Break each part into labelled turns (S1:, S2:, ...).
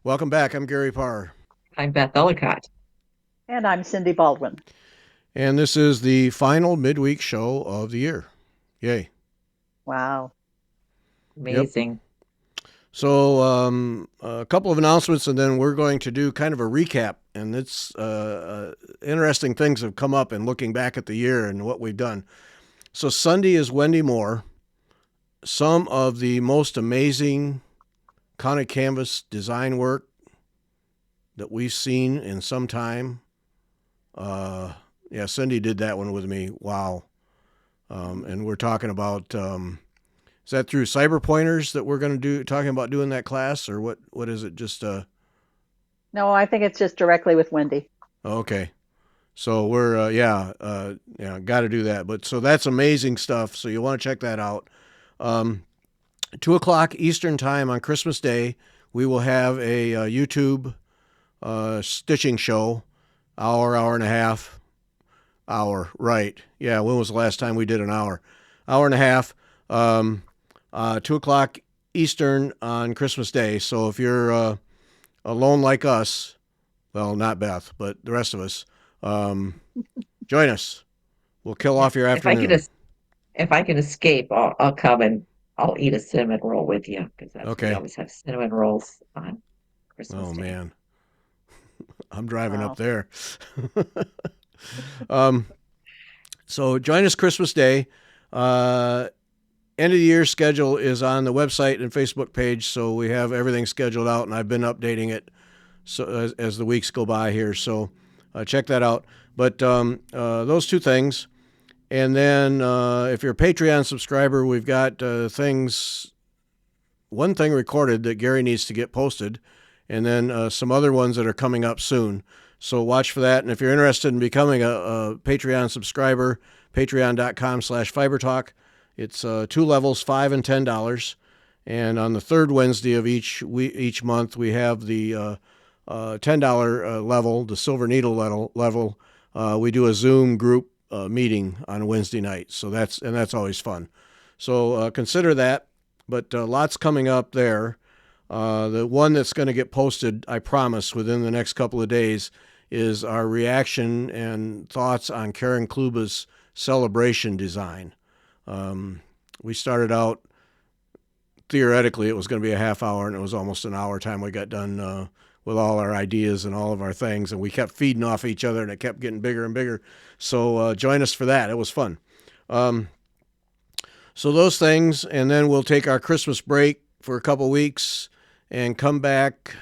S1: Welcome back. I'm Gary Parr,
S2: I'm Beth Ellicott.
S3: And I'm Cindy Baldwin.
S1: and this is the final midweek show of the year. Yay.
S3: Wow.
S1: Yep.
S2: Amazing.
S1: So, a couple of announcements, and then we're going to do kind of a recap. And it's interesting things have come up in looking back at the year and what we've done. So, Sunday is Wendy Moore. Some of the most amazing counted canvas design work that we've seen in some time. Yeah, Cindy did that one with me. Wow. And we're talking about is that through cyber pointers that we're going to do talking about doing that class, or what is it? Just
S3: No, I think it's just directly with Wendy.
S1: okay. So we're yeah, got to do that. But so that's amazing stuff. So you want to check that out. 2 o'clock Eastern time on Christmas Day, we will have a YouTube stitching show, hour and a half. Hour, right? Yeah. When was the last time we did an hour? Hour and a half. 2 o'clock Eastern on Christmas Day. So if you're alone like us, well, not Beth, but the rest of us, um, join us. We'll kill
S2: Yeah.
S1: off your
S2: If I can
S1: afternoon.
S2: if I can escape, I'll come and I'll eat a cinnamon roll with you because that's we
S1: Okay.
S2: always have cinnamon rolls on
S1: Oh
S2: Christmas Day.
S1: man, I'm driving up
S3: Wow.
S1: there. um, so join us Christmas Day. Uh, End of the year schedule is on the website and Facebook page, so we have everything scheduled out, and I've been updating it so as the weeks go by here. So check that out. But those two things, and then if you're a Patreon subscriber, we've got things. One thing recorded that Gary needs to get posted, and then some other ones that are coming up soon. So watch for that. And if you're interested in becoming a Patreon subscriber, patreon.com/fibertalk. It's two levels, $5 and $10. And on the third Wednesday of each month, we have the $10 level, the Silver Needle level. We do a Zoom group meeting on Wednesday night, so that's always fun. So consider that. But lots coming up there. The one that's going to get posted, I promise, within the next couple of days, is our reaction and thoughts on Karen Kluba's celebration design. We started out theoretically it was going to be a half hour, and it was almost an hour time we got done with all our ideas and all of our things, and we kept feeding off each other, and it kept getting bigger and bigger. So join us for that. It was fun. Um, so those things, and then we'll take our Christmas break for a couple weeks and come back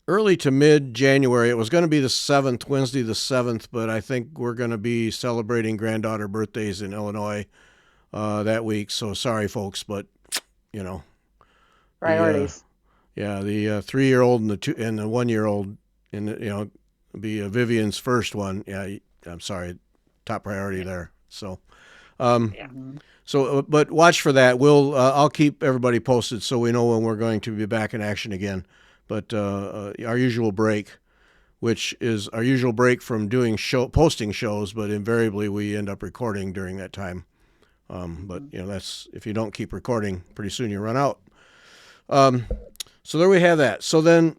S1: early to mid January. It was going to be the 7th, Wednesday the 7th, but I think we're going to be celebrating granddaughter birthdays in Illinois that week. So sorry, folks, but you know the
S3: Priorities.
S1: yeah the 3-year old and the 1-year old, and be Vivian's first one. Yeah, I'm sorry, top priority
S2: Yeah.
S1: there. So um,
S2: Yeah.
S3: Hmm.
S1: but watch for that. I'll keep everybody posted so we know when we're going to be back in action again. But our usual break, which is our usual break from doing posting shows, but invariably we end up recording during that time. But that's if you don't keep recording, pretty soon you run out. Um, so there we have that. So then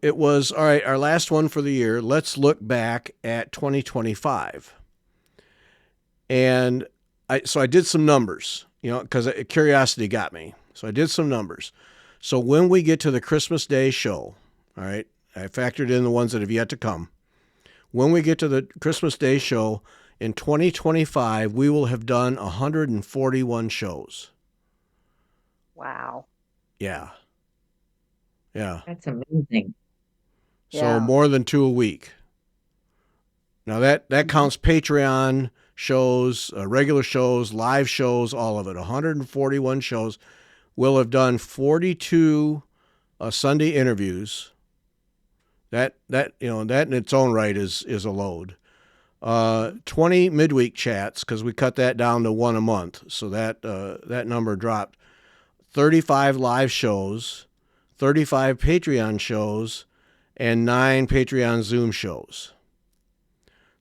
S1: it was all right. Our last one for the year. Let's look back at 2025, and I did some numbers, because curiosity got me. So I did some numbers. So when we get to the Christmas Day show, all right, I factored in the ones that have yet to come. When we get to the Christmas Day show in 2025, we will have done 141 shows.
S3: Wow.
S1: Yeah. Yeah.
S2: That's amazing.
S1: So
S3: Yeah.
S1: more than two a week. Now that
S3: Hmm.
S1: counts Patreon shows, regular shows, live shows, all of it. 141 shows. We'll have done 42 Sunday interviews. That that in its own right is a load. 20 midweek chats because we cut that down to one a month, so that number dropped. 35 live shows, 35 Patreon shows, and 9 Patreon Zoom shows.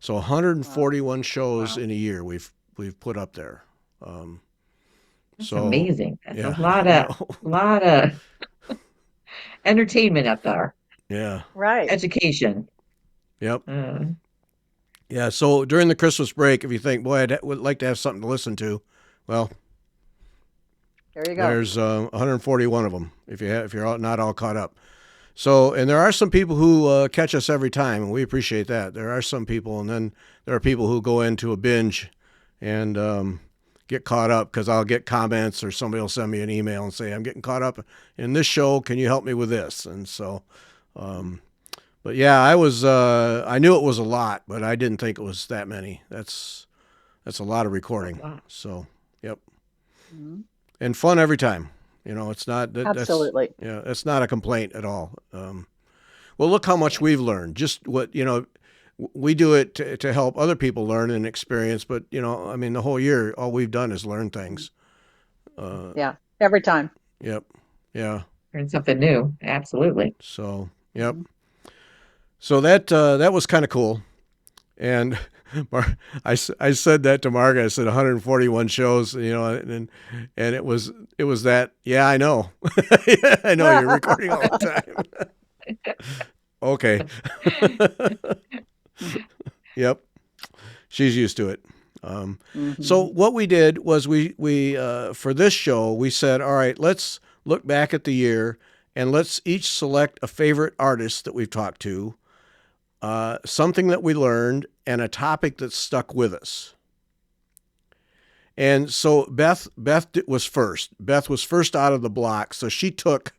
S1: So
S3: Wow.
S1: 141 shows
S2: Wow.
S1: in a year we've put up there. Um,
S2: That's
S1: so
S2: amazing. That's a
S1: yeah,
S2: lot
S1: I
S2: of
S1: know.
S2: lot of Entertainment up there,
S1: Yeah.
S3: Right.
S2: education.
S1: Yep.
S2: Uh,
S1: Yeah. So during the Christmas break, if you think, boy, would like to have something to listen to, well,
S3: There you go.
S1: there's 141 of them if you're not all caught up. So, and there are some people who catch us every time, and we appreciate that. There are some people, and then there are people who go into a binge and get caught up because I'll get comments or somebody will send me an email and say, I'm getting caught up in this show. Can you help me with this? And so, but yeah, I knew it was a lot, but I didn't think it was that many. That's a lot of recording.
S2: wow.
S1: So, yep.
S3: Mhm.
S1: And fun every time. It's not
S3: Absolutely.
S1: that's not a complaint at all. Well, look how much we've learned. Just what we do it to help other people learn and experience. But I mean, the whole year, all we've done is learn things.
S3: Yeah. Every time.
S1: Yep, yeah.
S2: Learn something new. Absolutely.
S1: So, yep.
S3: Mhm.
S1: So that was kind of cool. And I said that to Margaret. I said 141 shows, and it was that. Yeah, I know. Yeah, I know you're recording all the time. Okay. Yep. She's used to it. So
S3: Mhm.
S1: what we did was we for this show we said, all right, let's look back at the year and let's each select a favorite artist that we've talked to, something that we learned, and a topic that stuck with us. And so Beth was first. Beth was first out of the block, so she took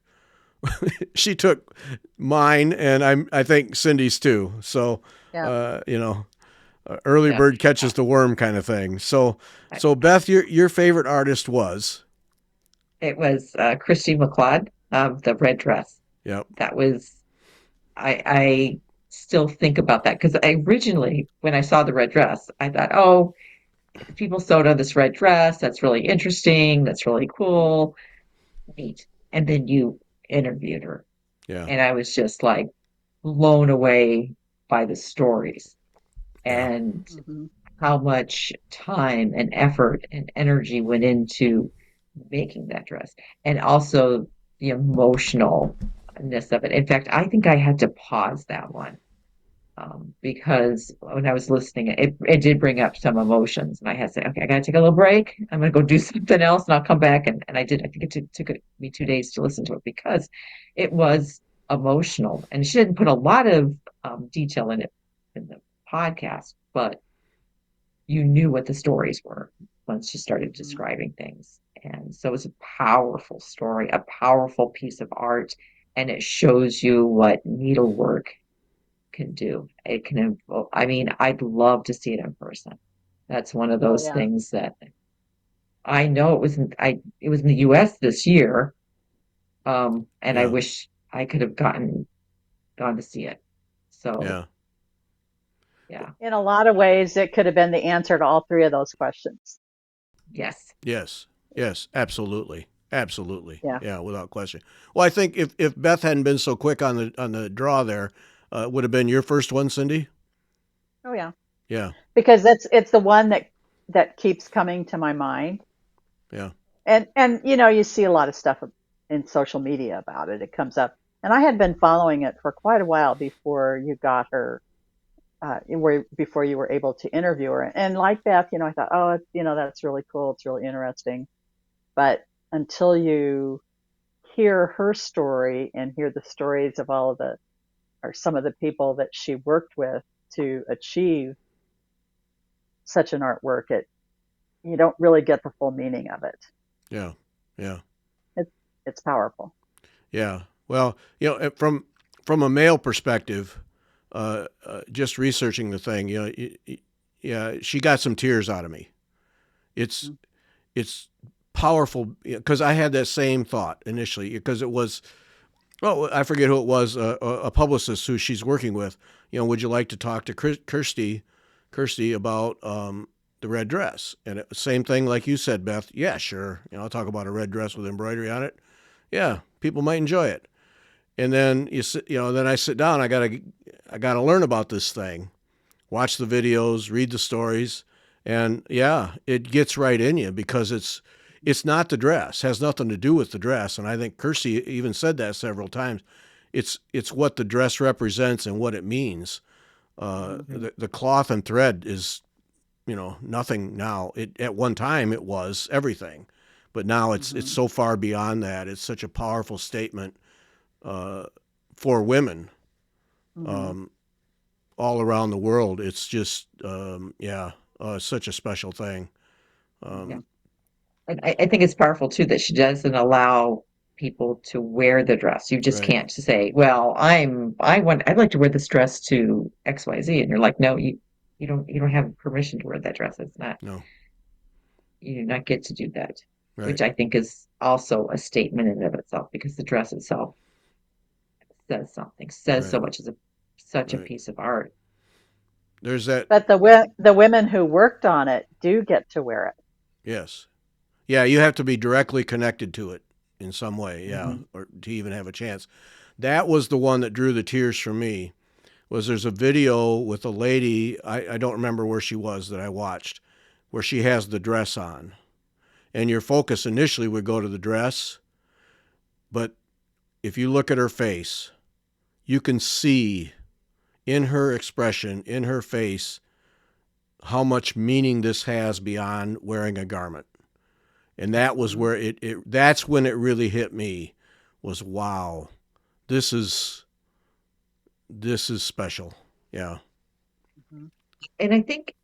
S1: mine, and I think Cindy's too. So
S3: Yeah.
S1: early
S2: Yeah.
S1: bird catches the worm kind of thing. So
S2: I-
S1: Beth, your favorite artist was?
S2: It was Christy McLeod of the red dress.
S1: Yep.
S2: That was I still think about that because I originally, when I saw the red dress, I thought, oh, people sewed on this red dress. That's really interesting. That's really cool. Neat. And then you interviewed her,
S1: Yeah.
S2: and I was just like blown away by the stories
S1: Yeah.
S2: and
S3: Mhm.
S2: how much time and effort and energy went into making that dress, and also the emotionalness of it. In fact, I think I had to pause that one because when I was listening, it did bring up some emotions, and I had to say, okay, I got to take a little break. I'm going to go do something else, and I'll come back. And I did. I think took me 2 days to listen to it because it was emotional, and she didn't put a lot of detail in it in the podcast, but you knew what the stories were once she started
S3: Mhm.
S2: describing things. And so it's a powerful story, a powerful piece of art, and it shows you what needlework can do. It can, I mean, I'd love to see it in person. That's one of
S3: Oh
S2: those
S3: yeah.
S2: things that I know it was in the US this year. And I
S1: Yeah.
S2: wish I could have gone to see it. So
S1: Yeah.
S2: yeah,
S3: In a lot of ways, it could have been the answer to all three of those questions.
S2: yes.
S1: Yes. Yes. Absolutely. Absolutely.
S3: Yeah.
S1: Yeah. Without question. Well, I think if Beth hadn't been so quick on the draw there, it would have been your first one, Cindy.
S3: Oh yeah.
S1: Yeah.
S3: Because it's the one that keeps coming to my mind.
S1: Yeah.
S3: And you see a lot of stuff in social media about it. It comes up. And I had been following it for quite a while before you got her before you were able to interview her. And like Beth, I thought, oh, that's really cool. It's really interesting. But until you hear her story and hear the stories of all of the, or some of the people that she worked with to achieve such an artwork, you don't really get the full meaning of it.
S1: Yeah. Yeah.
S3: It's it's powerful.
S1: Yeah. Well, from a male perspective, just researching the thing, yeah, she got some tears out of me. It's
S3: Mm.
S1: it's powerful because I had that same thought initially because it was, well, I forget who it was, a publicist who she's working with. Would you like to talk to Kirsty about the red dress? And same thing like you said, Beth. Yeah, sure. I'll talk about a red dress with embroidery on it. Yeah, people might enjoy it. And then then I sit down. I gotta learn about this thing, watch the videos, read the stories, and yeah, it gets right in you because It's not the dress. Has nothing to do with the dress. And I think Kirsty even said that several times. It's what the dress represents and what it means.
S3: Mhm.
S1: The cloth and thread is, nothing now. It at one time it was everything, but now it's
S3: Mhm.
S1: so far beyond that. It's such a powerful statement for women
S3: Mhm.
S1: um, all around the world. It's just such a special thing.
S2: Yeah.
S1: Um,
S2: And I think it's powerful too that she doesn't allow people to wear the dress. You just
S1: right?
S2: can't just say, well, I'd like to wear this dress to XYZ. And you're like, no, you don't have permission to wear that dress. It's not,
S1: No,
S2: you do not get to do that,
S1: right,
S2: which I think is also a statement in and of itself because the dress itself says something, says
S1: right,
S2: so much as such a
S1: right.
S2: piece of art.
S1: There's that.
S3: But the women who worked on it do get to wear it.
S1: Yes, yeah. You have to be directly connected to it in some way, yeah,
S2: Mhm.
S1: or to even have a chance. That was the one that drew the tears for me. Was there's a video with a lady, I don't remember where she was that I watched, where she has the dress on. And your focus initially would go to the dress, but if you look at her face, you can see in her expression, in her face, how much meaning this has beyond wearing a garment. And that was
S3: Mhm.
S1: where that's when it really hit me was wow, this is this is special. Yeah.
S3: Mhm.
S2: And I think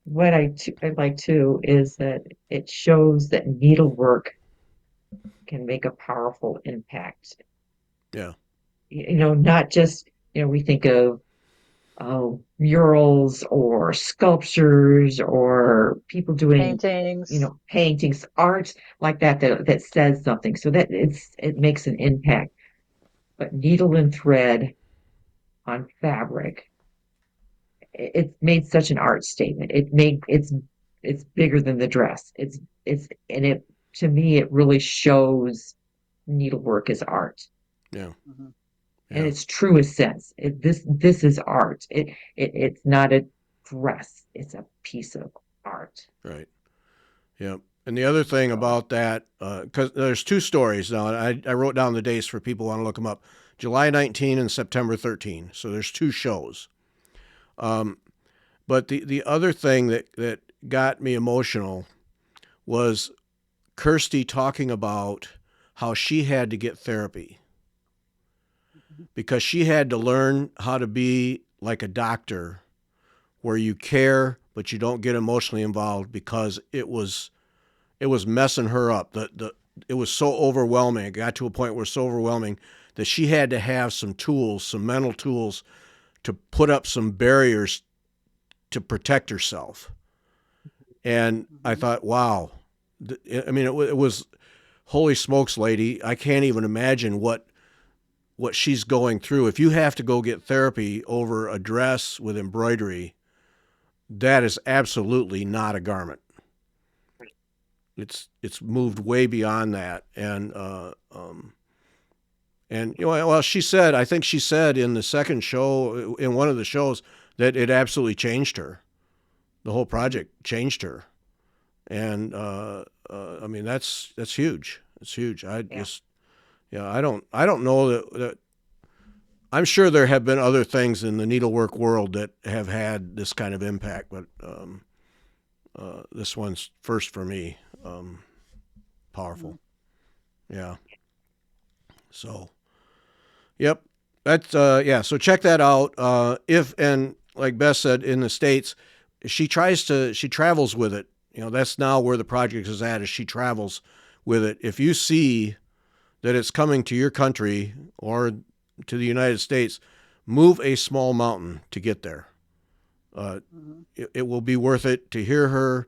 S2: what I like too is that it shows that needlework can make a powerful impact.
S1: Yeah.
S2: Not just, we think of murals or sculptures or people doing,
S3: Paintings.
S2: paintings, art like that says something. So that it makes an impact. But needle and thread on fabric, it made such an art statement. It's bigger than the dress. It's and it to me it really shows needlework as art
S1: Yeah.
S3: Mhm.
S2: in
S1: Yeah.
S2: its truest sense. This is art. It's not a dress. It's a piece of art.
S1: Right. Yeah. And the other thing
S3: So,
S1: about that, because there's two stories now, and I wrote down the dates for people who want to look them up. July 19 and September 13. So there's two shows. Um, but the other thing that got me emotional was Kirsty talking about how she had to get therapy
S3: Mhm.
S1: because she had to learn how to be like a doctor where you care but you don't get emotionally involved because it was messing her up. It was so overwhelming. It got to a point where it was so overwhelming that she had to have some tools, some mental tools to put up some barriers to protect herself. And I
S3: Mhm.
S1: thought, wow. I mean, it was holy smokes, lady. I can't even imagine what she's going through. If you have to go get therapy over a dress with embroidery, that is absolutely not a garment. It's moved way beyond that, and well, she said, I think she said in the second show, in one of the shows, that it absolutely changed her. The whole
S3: Mhm.
S1: project changed her, and I mean that's huge. It's huge. I
S2: Yeah.
S1: just yeah, I don't know that I'm sure there have been other things in the needlework world that have had this kind of impact, but this one's first for me. Powerful.
S3: Mhm.
S1: Yeah. So, yep. That's yeah. So check that out. If and like Beth said, in the states, she travels with it. That's now where the project is at. Is she travels with it. If you see that it's coming to your country or to the United States, move a small mountain to get there. Uh,
S3: Mhm.
S1: it will be worth it to hear her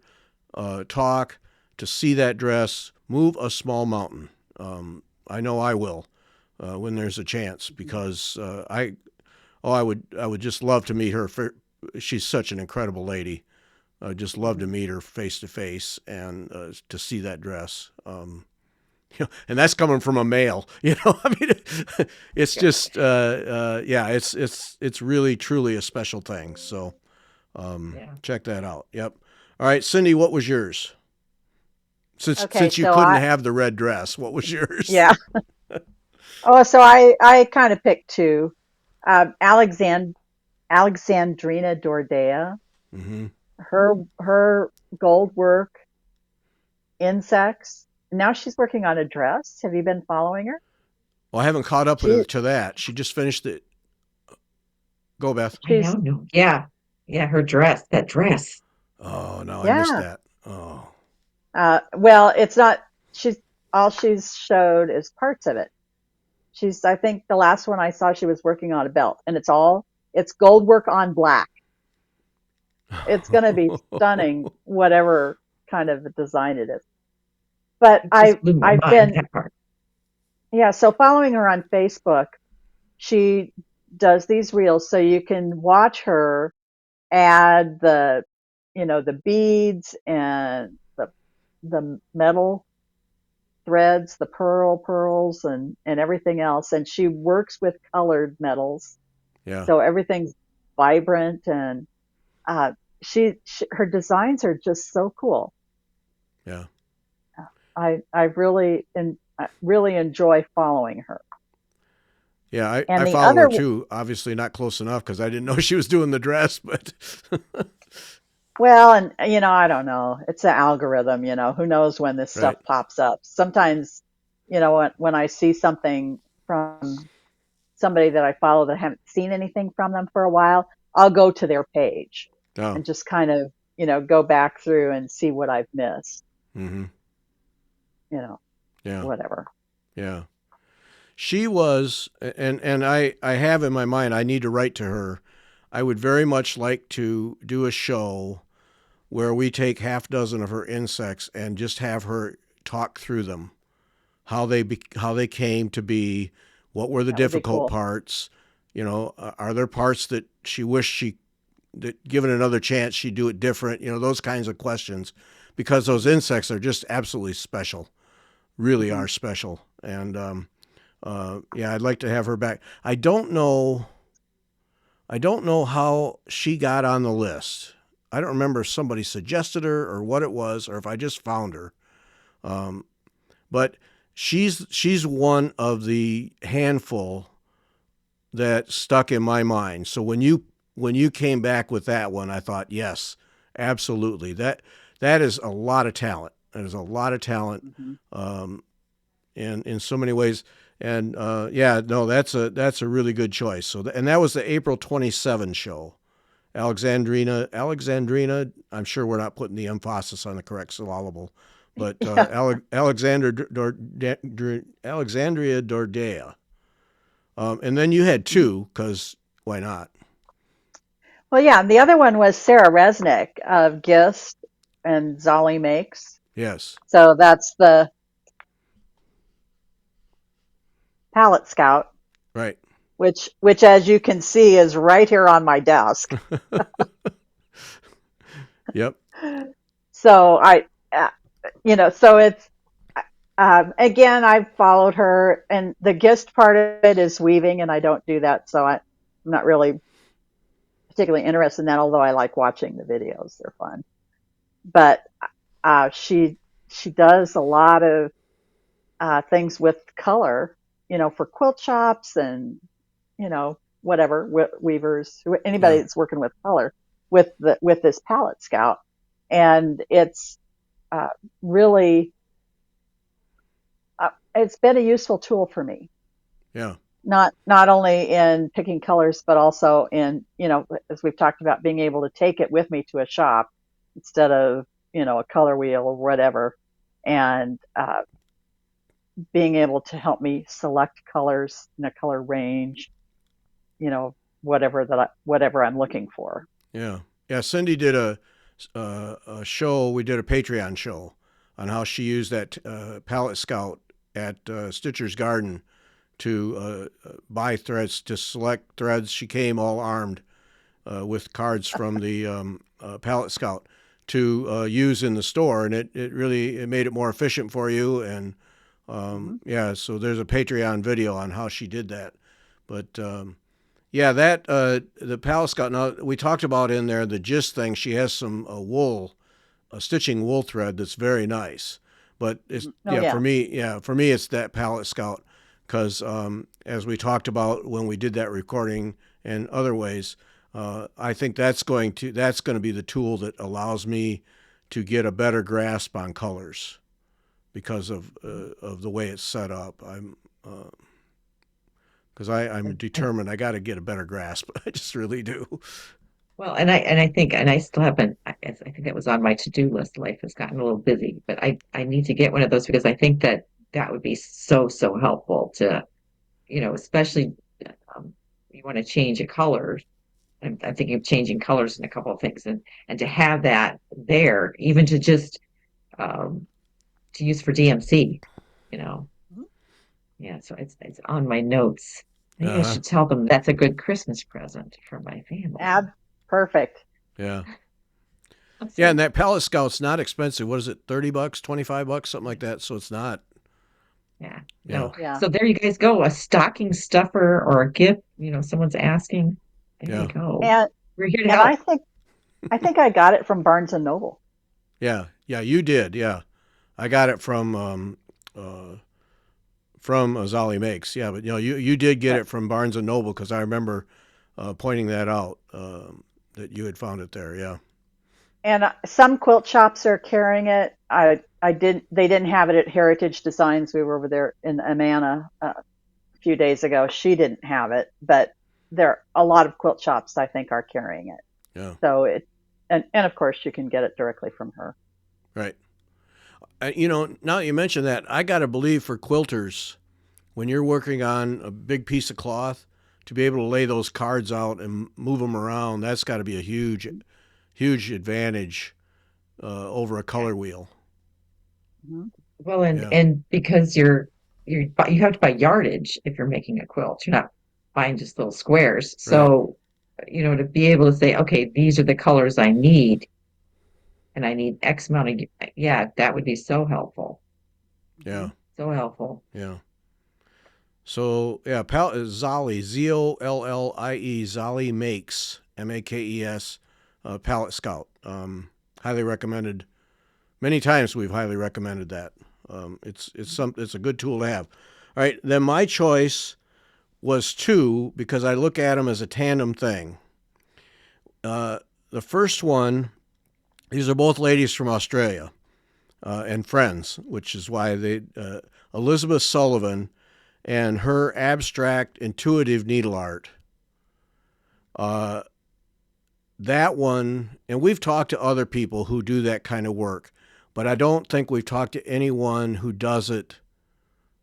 S1: talk, to see that dress. Move a small mountain. I know I will when there's a chance
S3: Mhm.
S1: because I would just love to meet her. She's such an incredible lady. I just love to
S3: Mhm.
S1: meet her face to face and to see that dress. And that's coming from a male. I mean, it's
S2: Yeah.
S1: just yeah, it's really truly a special thing. So
S2: Yeah.
S1: check that out. Yep. All right, Cindy, what was yours?
S3: Okay,
S1: Since you
S3: so
S1: couldn't have the red dress, what was yours?
S3: yeah. Oh, so I kind of picked two. Alexandrina Dordea,
S1: Hmm.
S3: her gold work insects. Now she's working on a dress. Have you been following her?
S1: Well, I haven't caught up
S3: She
S1: to that. She just finished it. Go, Beth.
S2: I know,
S3: she's
S2: no. Yeah. Yeah, her dress, that dress.
S1: Oh no, I missed
S3: yeah.
S1: that. Oh,
S3: Well, it's not. She's all she's showed is parts of it. I think the last one I saw, she was working on a belt, and it's gold work on black. It's going to be stunning, whatever kind of a design it is. But
S2: It just blew my
S3: I've
S2: mind,
S3: been
S2: that part.
S3: yeah. So following her on Facebook, she does these reels, so you can watch her add the beads and the metal threads, the pearls and everything else. And she works with colored metals,
S1: yeah,
S3: so everything's vibrant and uh, her designs are just so cool.
S1: yeah,
S3: I really enjoy following her.
S1: yeah. I
S3: And the
S1: follow her
S3: other
S1: too. Obviously, not close enough because I didn't know she was doing the dress. But
S3: Well, and I don't know. It's an algorithm, who knows when this stuff
S1: right,
S3: pops up. Sometimes, when I see something from somebody that I follow that I haven't seen anything from them for a while, I'll go to their page
S1: oh,
S3: and just kind of, go back through and see what I've missed,
S1: mm-hmm,
S3: you know,
S1: yeah,
S3: whatever.
S1: yeah. She was, and I have in my mind. I need to write to her. I would very much like to do a show where we take half dozen of her insects and just have her talk through them, how they came to be, what were the
S3: That would be
S1: difficult
S3: cool.
S1: parts, are there parts that she wished that given another chance she'd do it different, those kinds of questions, because those insects are just absolutely special, really
S3: Hmm.
S1: are special, and yeah, I'd like to have her back. I don't know how she got on the list. I don't remember if somebody suggested her or what it was, or if I just found her. Um, but she's one of the handful that stuck in my mind. So when you came back with that one, I thought, yes, absolutely. That is a lot of talent. That is a lot of talent,
S3: Hmm.
S1: um, in so many ways. And yeah, no, that's a really good choice. And that was the April 27 show. Alexandrina. I'm sure we're not putting the emphasis on the correct syllable, but
S3: Yeah.
S1: Alexandria Dordea. And then you had two, because why not?
S3: Well, yeah. And the other one was Sarah Resnick of Gist and Zolly Makes.
S1: Yes,
S3: So that's the Palette Scout,
S1: right.
S3: which as you can see is right here on my desk.
S1: Yep.
S3: So uh, so it's again, I've followed her, and the Gist part of it is weaving, and I don't do that, so I'm not really particularly interested in that. Although I like watching the videos; they're fun. But uh, she she does a lot of things with color, for quilt shops and whatever weavers, anybody
S1: Yeah.
S3: that's working with color with this palette scout, and uh, really it's been a useful tool for me.
S1: Yeah.
S3: Not only in picking colors, but also in as we've talked about, being able to take it with me to a shop instead of a color wheel or whatever, and being able to help me select colors in a color range, you know, whatever I'm looking for.
S1: Yeah. Yeah. Cindy did a show. We did a Patreon show on how she used that palette scout at Stitcher's Garden to buy threads, to select threads. She came all armed with cards from the palette scout to use in the store, and it really it made it more efficient for you. And
S3: Hmm.
S1: yeah, so there's a Patreon video on how she did that. But yeah, that the palette scout. Now we talked about in there the gist thing. She has some wool, a stitching wool thread that's very nice. But it's
S3: Oh yeah.
S1: for me, it's that Palette Scout because as we talked about when we did that recording and other ways, I think that's going to be the tool that allows me to get a better grasp on colors because of the way it's set up. I'm
S2: And
S1: determined. I got to get a better grasp. I just really do.
S2: well, and I still haven't. I think that was on my to-do list. Life has gotten a little busy, but I need to get one of those because I think that that would be so helpful to, especially um, you want to change a color. I'm thinking of changing colors in a couple of things, and to have that there, even to just um, to use for DMC, you know. Yeah, so it's on my notes. Maybe I
S1: Uh huh.
S2: should tell them that's a good Christmas present for my family.
S3: Ab perfect.
S1: Yeah. Yeah, and
S2: So
S1: that Palette Scout's not expensive. What is it? $30, $25, something like that. So it's not.
S2: yeah,
S1: Yeah.
S2: no.
S3: Yeah.
S2: So there you guys go. A stocking stuffer or a gift, someone's asking. There you
S1: Yeah.
S2: go.
S3: And
S2: We're here to
S3: and
S2: help.
S3: I think I got it from Barnes and Noble.
S1: Yeah. Yeah. You did. Yeah. I got it from Zolly Makes. Yeah, but you did get
S3: Right.
S1: it from Barnes and Noble because I remember pointing that out that you had found it there. Yeah.
S3: And some quilt shops are carrying it. They didn't have it at Heritage Designs. We were over there in Amana a few days ago. She didn't have it, but there a lot of quilt shops I think are carrying it.
S1: Yeah.
S3: So and of course you can get it directly from her.
S1: Right. Now that you mention that, I got to believe for quilters, when you're working on a big piece of cloth, to be able to lay those cards out and move them around, that's got to be a huge advantage over a
S2: Yeah.
S1: color wheel.
S3: Mhm.
S2: Well, and
S1: Yeah.
S2: and because you have to buy yardage if you're making a quilt. You're not buying just little squares.
S1: Right.
S2: So, to be able to say, okay, these are the colors I need, and I need X amount of, yeah, that would be so helpful.
S1: Yeah.
S3: Mhm.
S2: So helpful.
S1: Yeah. So yeah, Zolly, Zollie, Zolly Makes, Makes, Palette Scout. Highly recommended. Many times we've highly recommended that. It's a good tool to have. All right, then my choice was two because I look at them as a tandem thing. The first one, these are both ladies from Australia and friends, which is why Elizabeth Sullivan and her abstract intuitive needle art. Uh, that one, and we've talked to other people who do that kind of work, but I don't think we've talked to anyone who does it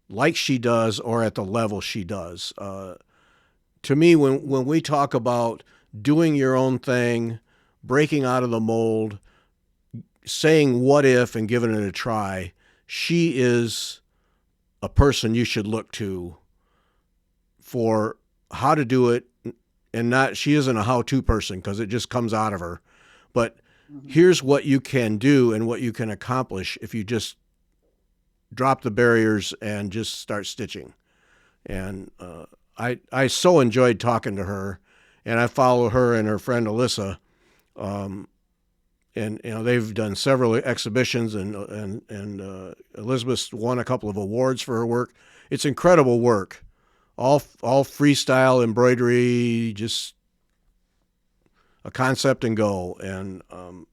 S1: like she does or at the level she does. To me, when we talk about doing your own thing, breaking out of the mold, saying what if and giving it a try, she is a person you should look to for how to do it. And not, she isn't a how-to person because it just comes out of her. But
S3: Mhm.
S1: here's what you can do and what you can accomplish if you just drop the barriers and just start stitching. And I so enjoyed talking to her, and I follow her and her friend Alyssa. Um, and they've done several exhibitions, and Elizabeth's won a couple of awards for her work. It's incredible work, all freestyle embroidery, just a concept and go, and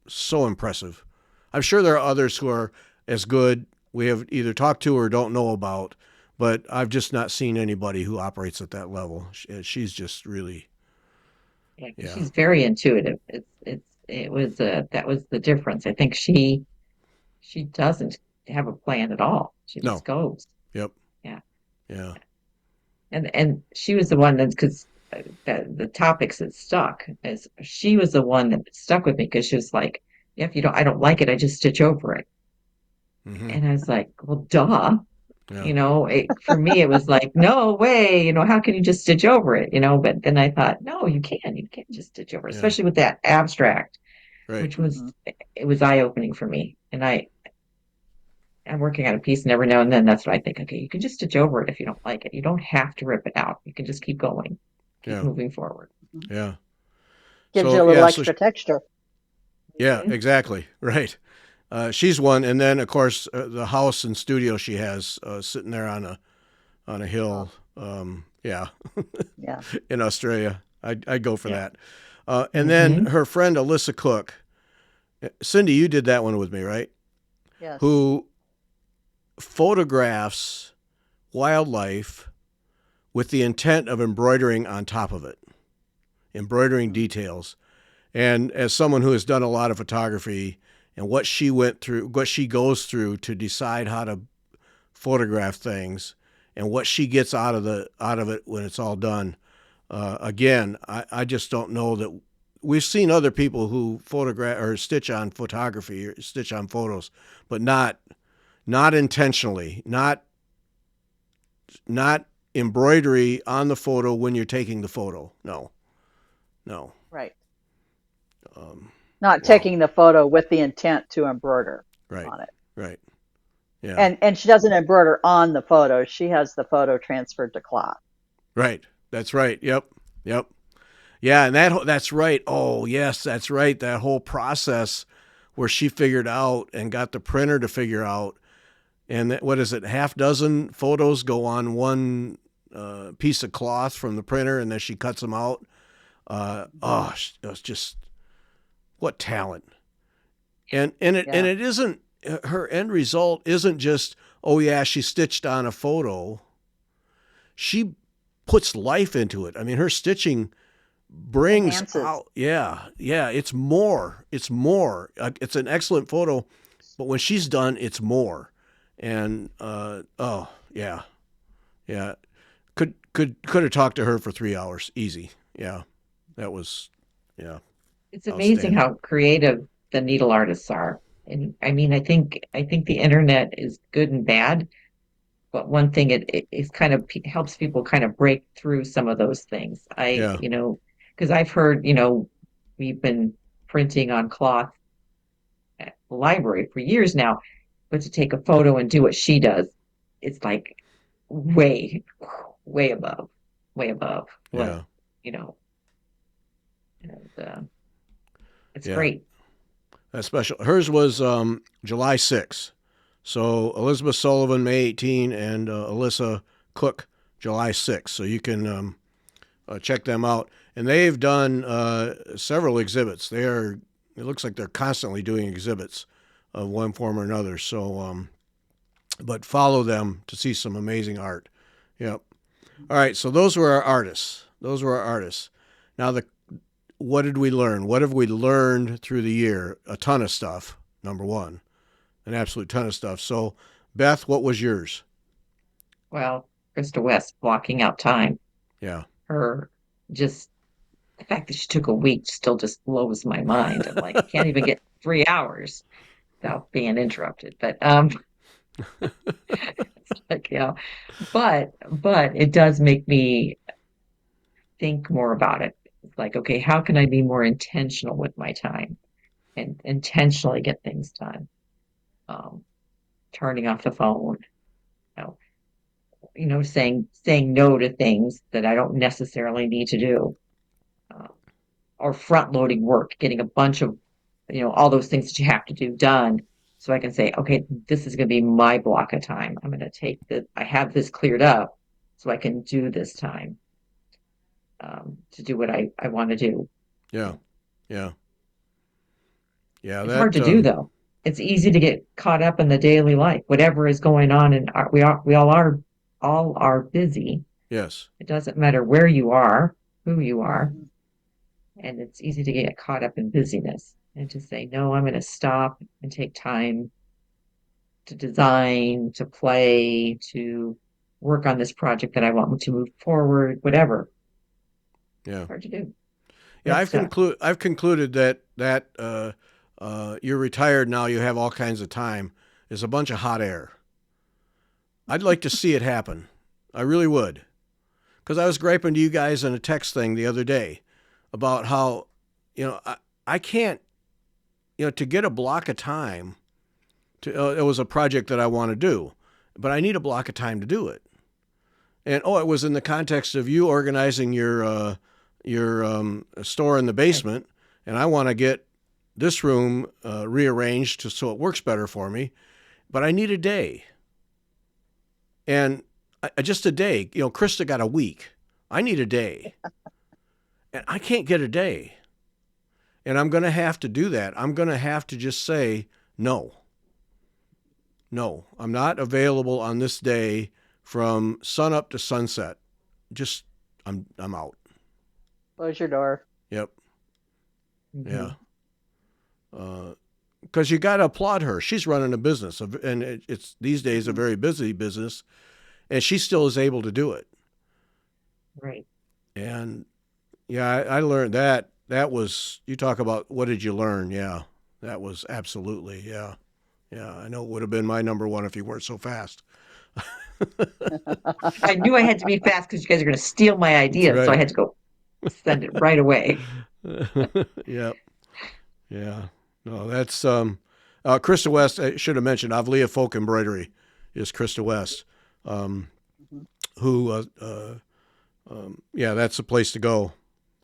S1: so impressive. I'm sure there are others who are as good. We have either talked to or don't know about, but I've just not seen anybody who operates at that level. She's just really,
S2: Yeah, 'cause
S1: yeah,
S2: she's very intuitive. It was that was the difference. I think she doesn't have a plan at all. She
S1: no,
S2: just goes.
S1: yep,
S2: Yeah.
S1: yeah,
S2: And she was the one that's because the topics that stuck is she was the one that stuck with me because she was like, yeah, if I don't like it, I just stitch over it.
S1: mm-hmm,
S2: And I was like, well, duh.
S1: yeah,
S2: For me, it was like, no way, how can you just stitch over it? But then I thought, no, you can't just stitch over it,
S1: yeah,
S2: especially with that abstract,
S1: right,
S2: which
S3: Mhm.
S2: it was eye-opening for me. And I'm working on a piece and every now and then that's what I think. Okay, you can just stitch over it if you don't like it. You don't have to rip it out. You can just keep going, keep
S1: yeah,
S2: moving forward.
S3: Mhm.
S1: yeah.
S3: Gives you
S1: So
S3: a little
S1: yeah, so
S3: extra texture.
S1: yeah,
S2: Mhm.
S1: exactly, right. She's one, and then of course the house and studio she has sitting there on a
S3: Oh,
S1: hill. Yeah,
S3: yeah.
S1: in Australia. I'd go for
S2: Yeah.
S1: that. And then
S2: Hmm.
S1: her friend Alyssa Cook. Cindy, you did that one with me, right?
S3: Yes.
S1: Who photographs wildlife with the intent of embroidering on top of it, embroidering
S3: Mm.
S1: details. And as someone who has done a lot of photography and what she went through, what she goes through to decide how to photograph things and what she gets out of it when it's all done. Again, I just don't know that we've seen other people who photograph or stitch on photography or stitch on photos, but not intentionally, not embroidery on the photo when you're taking the photo. No, no.
S3: Right.
S1: Um,
S3: Not
S1: wow.
S3: taking the photo with the intent to embroider
S1: Right.
S3: on it.
S1: Right. Yeah.
S3: And she doesn't embroider on the photo. She has the photo transferred to cloth.
S1: Right. That's right. Yep. Yep. Yeah, and that's right. Oh, yes, that's right. That whole process where she figured out and got the printer to figure out, and what is it? Half dozen photos go on one piece of cloth from the printer, and then she cuts them out. Oh, it was just what talent. And
S3: Yeah.
S1: it isn't her end result isn't just, oh yeah, she stitched on a photo. She puts life into it. I mean, her stitching brings
S3: Enhances.
S1: out, yeah, it's more. It's an excellent photo, but when she's done, it's more. And oh yeah, yeah, could have talked to her for 3 hours, easy. Yeah, that was, yeah,
S2: It's amazing
S1: outstanding.
S2: how creative the needle artists are. And I mean, I think the internet is good and bad, but one thing it is kind of helps people kind of break through some of those things.
S1: Yeah,
S2: Because I've heard, we've been printing on cloth at the library for years now, but to take a photo and do what she does, it's like way, way above what,
S1: yeah,
S2: you know, and it's
S1: yeah.
S2: great.
S1: That's special. Hers was July 6th. So Elizabeth Sullivan May 18 and Alyssa Cook July 6th. So you can check them out. And they've done several exhibits. It looks like they're constantly doing exhibits of one form or another. So, but follow them to see some amazing art. Yep. All right. So those were our artists. Those were our artists. Now, what did we learn? What have we learned through the year? A ton of stuff, number one, an absolute ton of stuff. So, Beth, what was yours?
S2: Well, Krista West blocking out time.
S1: Yeah.
S2: Her just the fact that she took a week still just blows my mind. I'm like, I can't even get 3 hours without being interrupted. But it's like, but it does make me think more about it. It's like, okay, how can I be more intentional with my time and intentionally get things done? Um, Turning off the phone, you know, saying no to things that I don't necessarily need to do. Uh, or front loading work, getting a bunch of, all those things that you have to do done. So I can say, okay, this is going to be my block of time. I'm going to I have this cleared up so I can do this time to do what I want to do.
S1: Yeah. Yeah. Yeah.
S2: It's hard
S1: That,
S2: to do though. It's easy to get caught up in the daily life, whatever is going on. And we all are busy.
S1: yes.
S2: It doesn't matter where you are, who you are.
S3: Mhm.
S2: And it's easy to get caught up in busyness and to say, no, I'm going to stop and take time to design, to play, to work on this project that I want to move forward, whatever.
S1: Yeah.
S2: It's hard to do.
S1: Yeah.
S2: Good stuff.
S1: I've concluded that you're retired now. You have all kinds of time. Is a bunch of hot air. I'd like to see it happen. I really would. Because I was griping to you guys in a text thing the other day about how, I can't, to get a block of time. It was a project that I want to do, but I need a block of time to do it. And it was in the context of you organizing your store in the basement, and I want to get this room rearranged so it works better for me, but I need a day. And just a day. Krista got a week. I need a day. And I can't get a day. And I'm going to have to do that. I'm going to have to just say, no. No, I'm not available on this day from sunup to sunset. Just, I'm out.
S3: Close your door.
S1: Yep.
S2: Mhm.
S1: Yeah. Because you got to applaud her. She's running a business, and it's these days a very busy business, and she still is able to do it.
S2: Right.
S1: And yeah, I learned that. That was, you talk about what did you learn? Yeah, that was absolutely, yeah. Yeah, I know it would have been my number one if you weren't so fast.
S2: I knew I had to be fast because you guys are going to steal my
S1: That's
S2: ideas, so I
S1: right.
S2: had to go send it right away.
S1: Yep. Yeah. No, that's Krista West. I should have mentioned Avlia Folk Embroidery is Krista West,
S3: Mhm.
S1: who yeah, that's the place to go.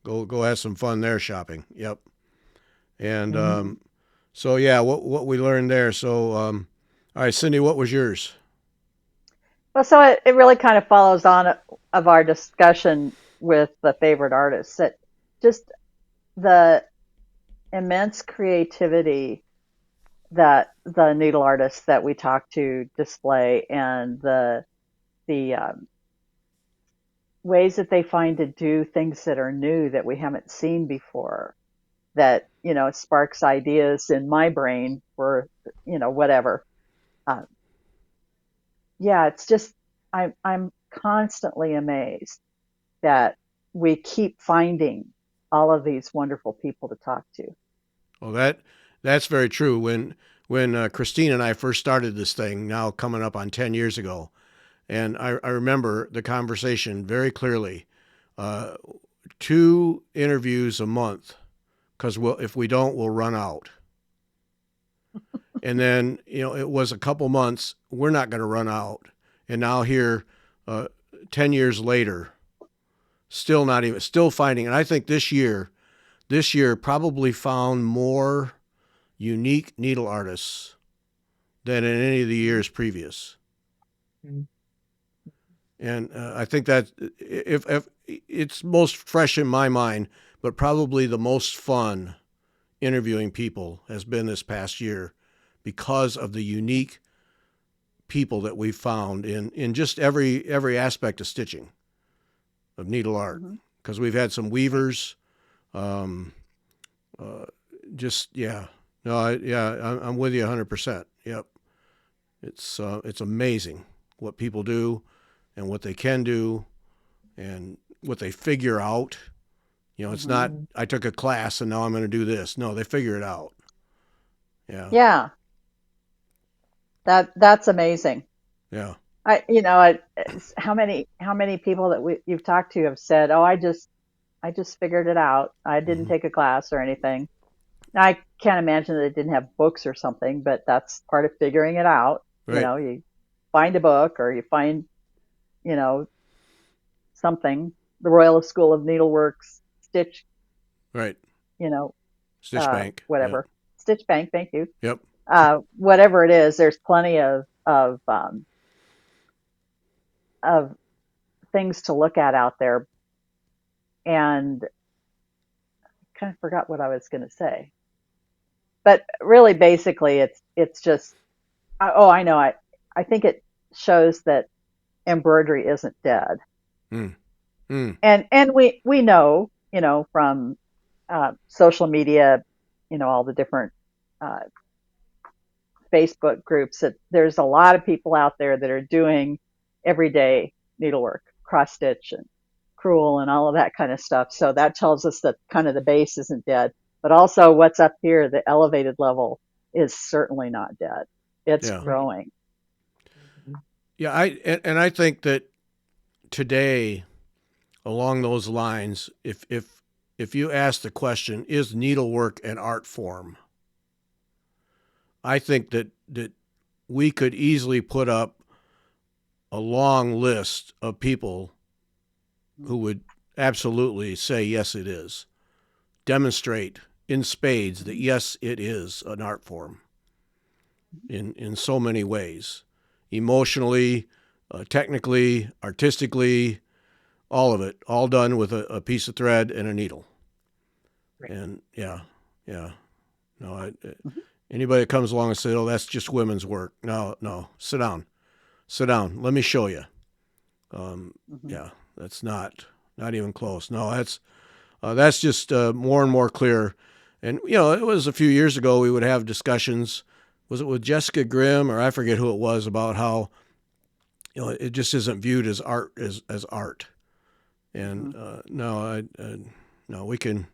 S1: Go have some fun there shopping. Yep. And
S2: Mhm.
S1: so yeah, what we learned there. So all right, Cindy, what was yours?
S3: Well, so it really kind of follows on of our discussion with the favorite artists. That just the immense creativity that the needle artists that we talk to display, and the ways that they find to do things that are new that we haven't seen before. That sparks ideas in my brain for whatever. Uh, yeah, it's just I'm constantly amazed that we keep finding all of these wonderful people to talk to.
S1: Well, that's very true. When Christine and I first started this thing, now coming up on 10 years ago, and I remember the conversation very clearly. Uh, 2 interviews a month, because if we don't, we'll run out. And then it was a couple months. We're not going to run out. And now here, uh, 10 years later, still finding. And I think this year probably found more unique needle artists than in any of the years previous.
S2: Mhm.
S1: And I think that if it's most fresh in my mind, but probably the most fun interviewing people has been this past year because of the unique people that we've found in just every aspect of stitching, of needle art.
S3: Hmm.
S1: Because we've had some weavers, um, uh, just yeah, no, I'm with you 100%. Yep, it's amazing what people do and what they can do and what they figure out. It's
S3: Hmm.
S1: not
S2: Mhm.
S1: I took a class and now I'm going to do this. No, they figure it out. Yeah,
S3: Yeah, that's amazing.
S1: yeah.
S3: How many people that you've talked to have said, "Oh, I just figured it out. I didn't
S1: Hmm.
S3: take a class or anything." Now, I can't imagine that they didn't have books or something, but that's part of figuring it out.
S1: Right,
S3: You find a book or you find, you know, something, the Royal School of Needlework's Stitch,
S1: right.
S3: you know,
S1: Stitch Bank. Yep,
S3: whatever. Stitch Bank, thank you.
S1: yep.
S3: Whatever it is, there's plenty of things to look at out there. And kind of forgot what I was going to say. But really, basically, it's just, oh, I know. I think it shows that embroidery isn't dead.
S1: Mm, mm.
S3: And we know, from social media, all the different uh, Facebook groups, that there's a lot of people out there that are doing everyday needlework, cross stitch and crewel and all of that kind of stuff. So that tells us that kind of the base isn't dead. But also what's up here, the elevated level, is certainly not dead. It's
S1: Yeah,
S2: Right.
S3: growing.
S2: Mhm.
S1: yeah. And I think that today, along those lines, if you ask the question, is needlework an art form? I think that we could easily put up a long list of people who would absolutely say yes, it is. Demonstrate in spades that yes, it is an art form in so many ways, emotionally, technically, artistically, all of it, all done with a piece of thread and a needle.
S2: Right.
S1: And yeah, yeah. No,
S3: Mhm.
S1: anybody that comes along and says, "Oh, that's just women's work." No, no. Sit down. Sit down. Let me show you.
S3: Mhm.
S1: Yeah, that's not even close. No, that's just more and more clear. And it was a few years ago we would have discussions. Was it with Jessica Grimm or I forget who it was about how it just isn't viewed as art as art. And
S3: Mhm.
S1: no, no, we can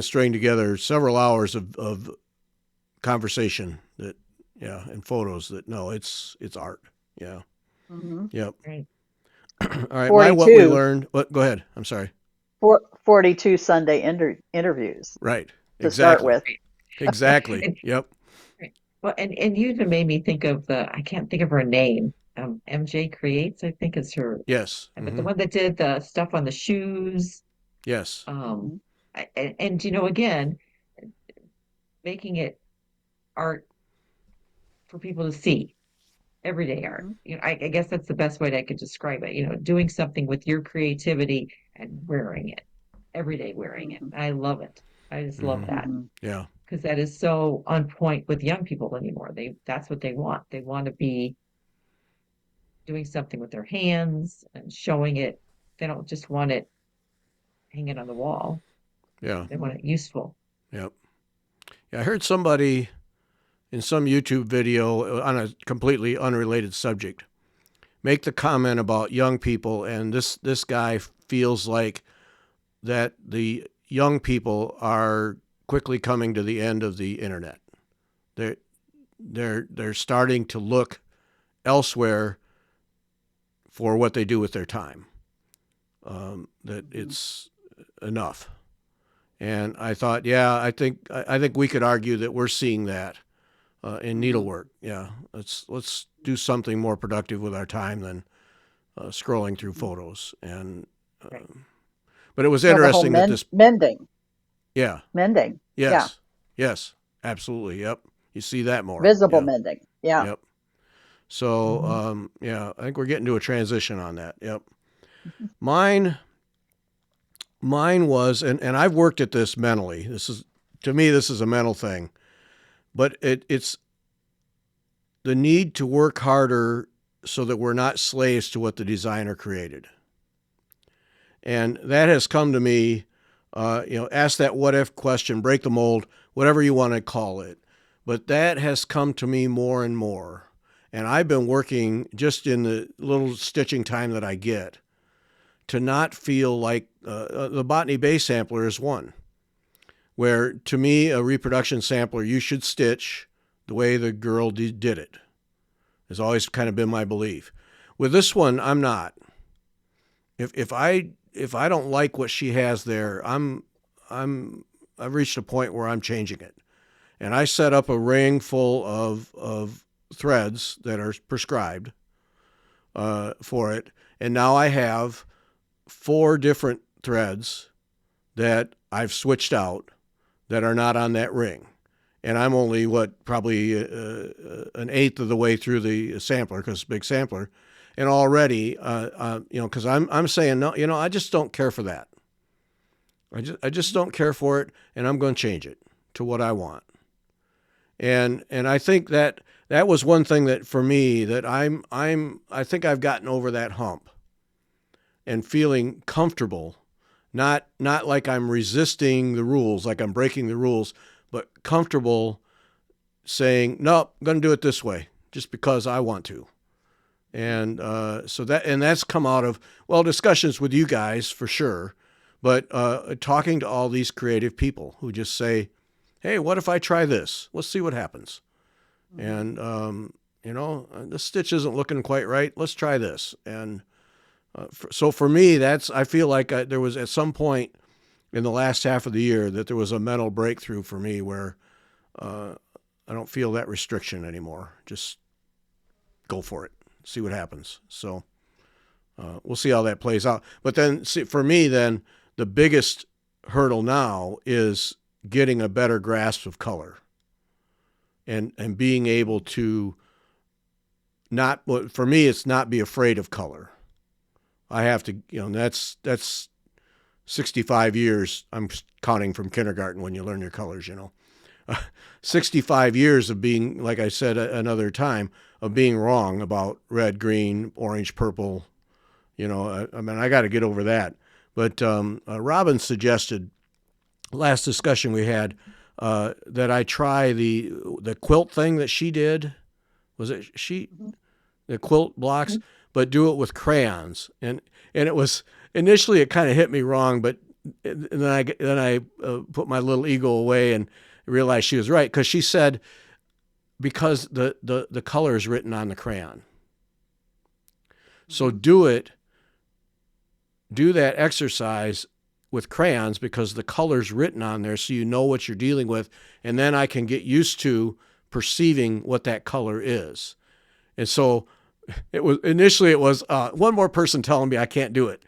S1: string together several hours of conversation that and photos that no, it's art. Yeah.
S3: Mhm.
S1: Yep.
S2: Right.
S1: All right. My what we
S3: 42,
S1: learned. What? Go ahead. I'm sorry.
S3: 42 Sunday interviews
S1: Right.
S3: to start
S1: Exactly.
S3: with.
S2: Right.
S1: Exactly.
S2: And,
S1: Yep.
S2: right. Well, and you even made me think of I can't think of her name. MJ Creates, I think is her,
S1: Yes.
S2: but the one that did the stuff on the shoes.
S1: Yes.
S2: Um,
S3: Mhm.
S2: again, making it art for people to see, everyday art.
S3: Mhm.
S2: I guess that's the best way that I could describe it. Doing something with your creativity and wearing it, everyday wearing it.
S3: Mhm.
S2: I love it. I just love that
S3: Mhm.
S1: Yeah.
S2: because that is so on point with young people anymore. That's what they want. They want to be doing something with their hands and showing it. They don't just want it hanging on the wall.
S1: Yeah.
S2: They
S3: Mhm.
S2: want it useful.
S1: Yep. Yeah. I heard somebody in some YouTube video on a completely unrelated subject make the comment about young people, and this guy feels like that the young people are quickly coming to the end of the internet. They're they're starting to look elsewhere for what they do with their time. That
S3: Mhm.
S1: it's enough. And I thought, yeah, I think we could argue that we're seeing that in
S3: Mhm.
S1: needlework. Yeah, let's do something more productive with our time than scrolling through
S3: Mhm.
S1: photos. And
S2: Right.
S1: but it was
S3: Yeah, the whole
S1: interesting that this. Yeah.
S3: mending. Yeah,
S1: Yes. Yes. Absolutely. Yep. You see that more.
S3: visible
S1: Yeah.
S3: mending. Yeah.
S1: Yep. So
S3: Mhm.
S1: yeah, I think we're getting to a transition on that. Yep. Mine mine was, and I've worked at this mentally. To me this is a mental thing, but it's the need to work harder so that we're not slaves to what the designer created. And that has come to me, ask that what if question, break the mold, whatever you want to call it. But that has come to me more and more. And I've been working just in the little stitching time that I get to not feel like the Botany Bay sampler is one, where to me, a reproduction sampler, you should stitch the way the girl did it. Has always kind of been my belief. With this one, I'm not. If I don't like what she has there, I'm I've reached a point where I'm changing it. And I set up a ring full of threads that are prescribed for it. And now I have 4 different threads that I've switched out that are not on that ring. And I'm only probably an eighth of the way through the sampler because it's a big sampler, and already, because I'm saying no, I just don't care for that. I just don't care for it, and I'm going to change it to what I want. And I think that was one thing that for me that I think I've gotten over that hump and feeling comfortable, not like I'm resisting the rules, like I'm breaking the rules, but comfortable saying, no, I'm going to do it this way just because I want to. And that's come out of, well, discussions with you guys for sure, but talking to all these creative people who just say, hey, what if I try this? Let's see what happens.
S3: Mhm.
S1: And, this stitch isn't looking quite right. Let's try this. And so for me, I feel like there was at some point in the last half of the year that there was a mental breakthrough for me where uh, I don't feel that restriction anymore. Just go for it, see what happens. So we'll see how that plays out. But then, see, for me, then the biggest hurdle now is getting a better grasp of color and being able to not, for me, it's not be afraid of color. I have to, that's 65 years. I'm counting from kindergarten when you learn your colors, 65 years of being, like I said another time, of being wrong about red, green, orange, purple. I got to get over that. But Robin suggested, last discussion we had, that I try the quilt thing that she did. Was it she? The quilt blocks, but do it with crayons. And it was, initially it kind of hit me wrong, but then I put my little ego away and realized she was right, because she said, because the color is written on the crayon. So do that exercise with crayons, because the color's written on there, so you know what you're dealing with, and then I can get used to perceiving what that color is. And so it was one more person telling me I can't do it,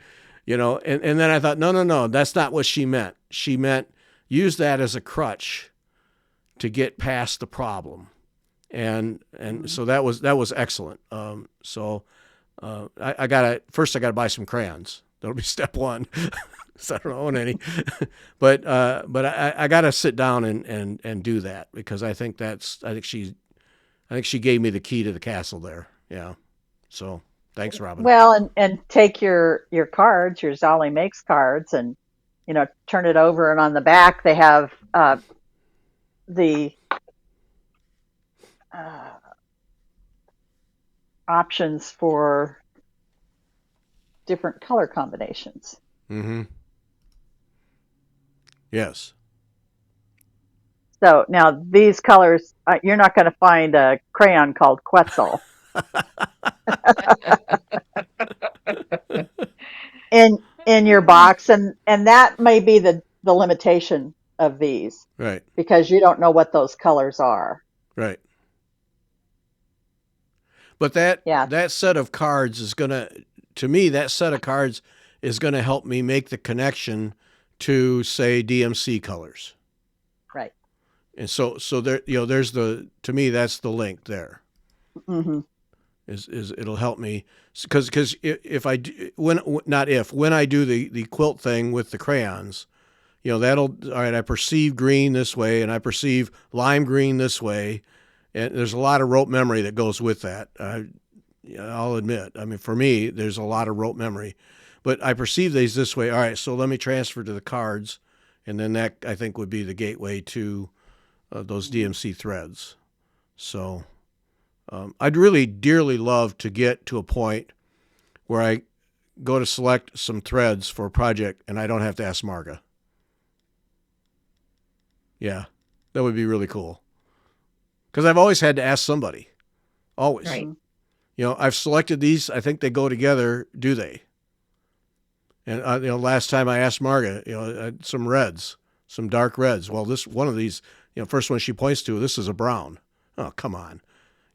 S1: and then I thought, no, that's not what she meant. She meant use that as a crutch to get past the problem. And so that was excellent. So I gotta buy some crayons. That'll be step one. So I don't own any, but I gotta sit down and do that, because I think she gave me the key to the castle there. Yeah. So thanks, Robin.
S3: Well, and take your cards, your Zolly Makes cards, and turn it over, and on the back they have the options for different color combinations.
S1: Mm-hmm. Yes.
S3: So now these colors, you're not going to find a crayon called Quetzal in your box, and that may be the limitation of these,
S1: Right.
S3: because you don't know what those colors are.
S1: Right. But that
S3: Yeah.
S1: that set of cards is that set of cards is gonna help me make the connection to, say, DMC colors.
S3: Right.
S1: And so there, there's to me, that's the link there.
S3: Mm-hmm.
S1: Is it'll help me, because if I do, when I do the quilt thing with the crayons, all right, I perceive green this way, and I perceive lime green this way, and there's a lot of rote memory that goes with that. I'll admit, I mean, for me, there's a lot of rote memory, but I perceive these this way. All right, so let me transfer to the cards, and then that, I think, would be the gateway to those DMC threads. So I'd really dearly love to get to a point where I go to select some threads for a project and I don't have to ask Marga. Yeah, that would be really cool. Because I've always had to ask somebody. Always.
S2: Right.
S1: I've selected these. I think they go together. Do they? And last time I asked Marga, some reds, some dark reds. Well, this one of these, first one she points to, this is a brown. Oh, come on.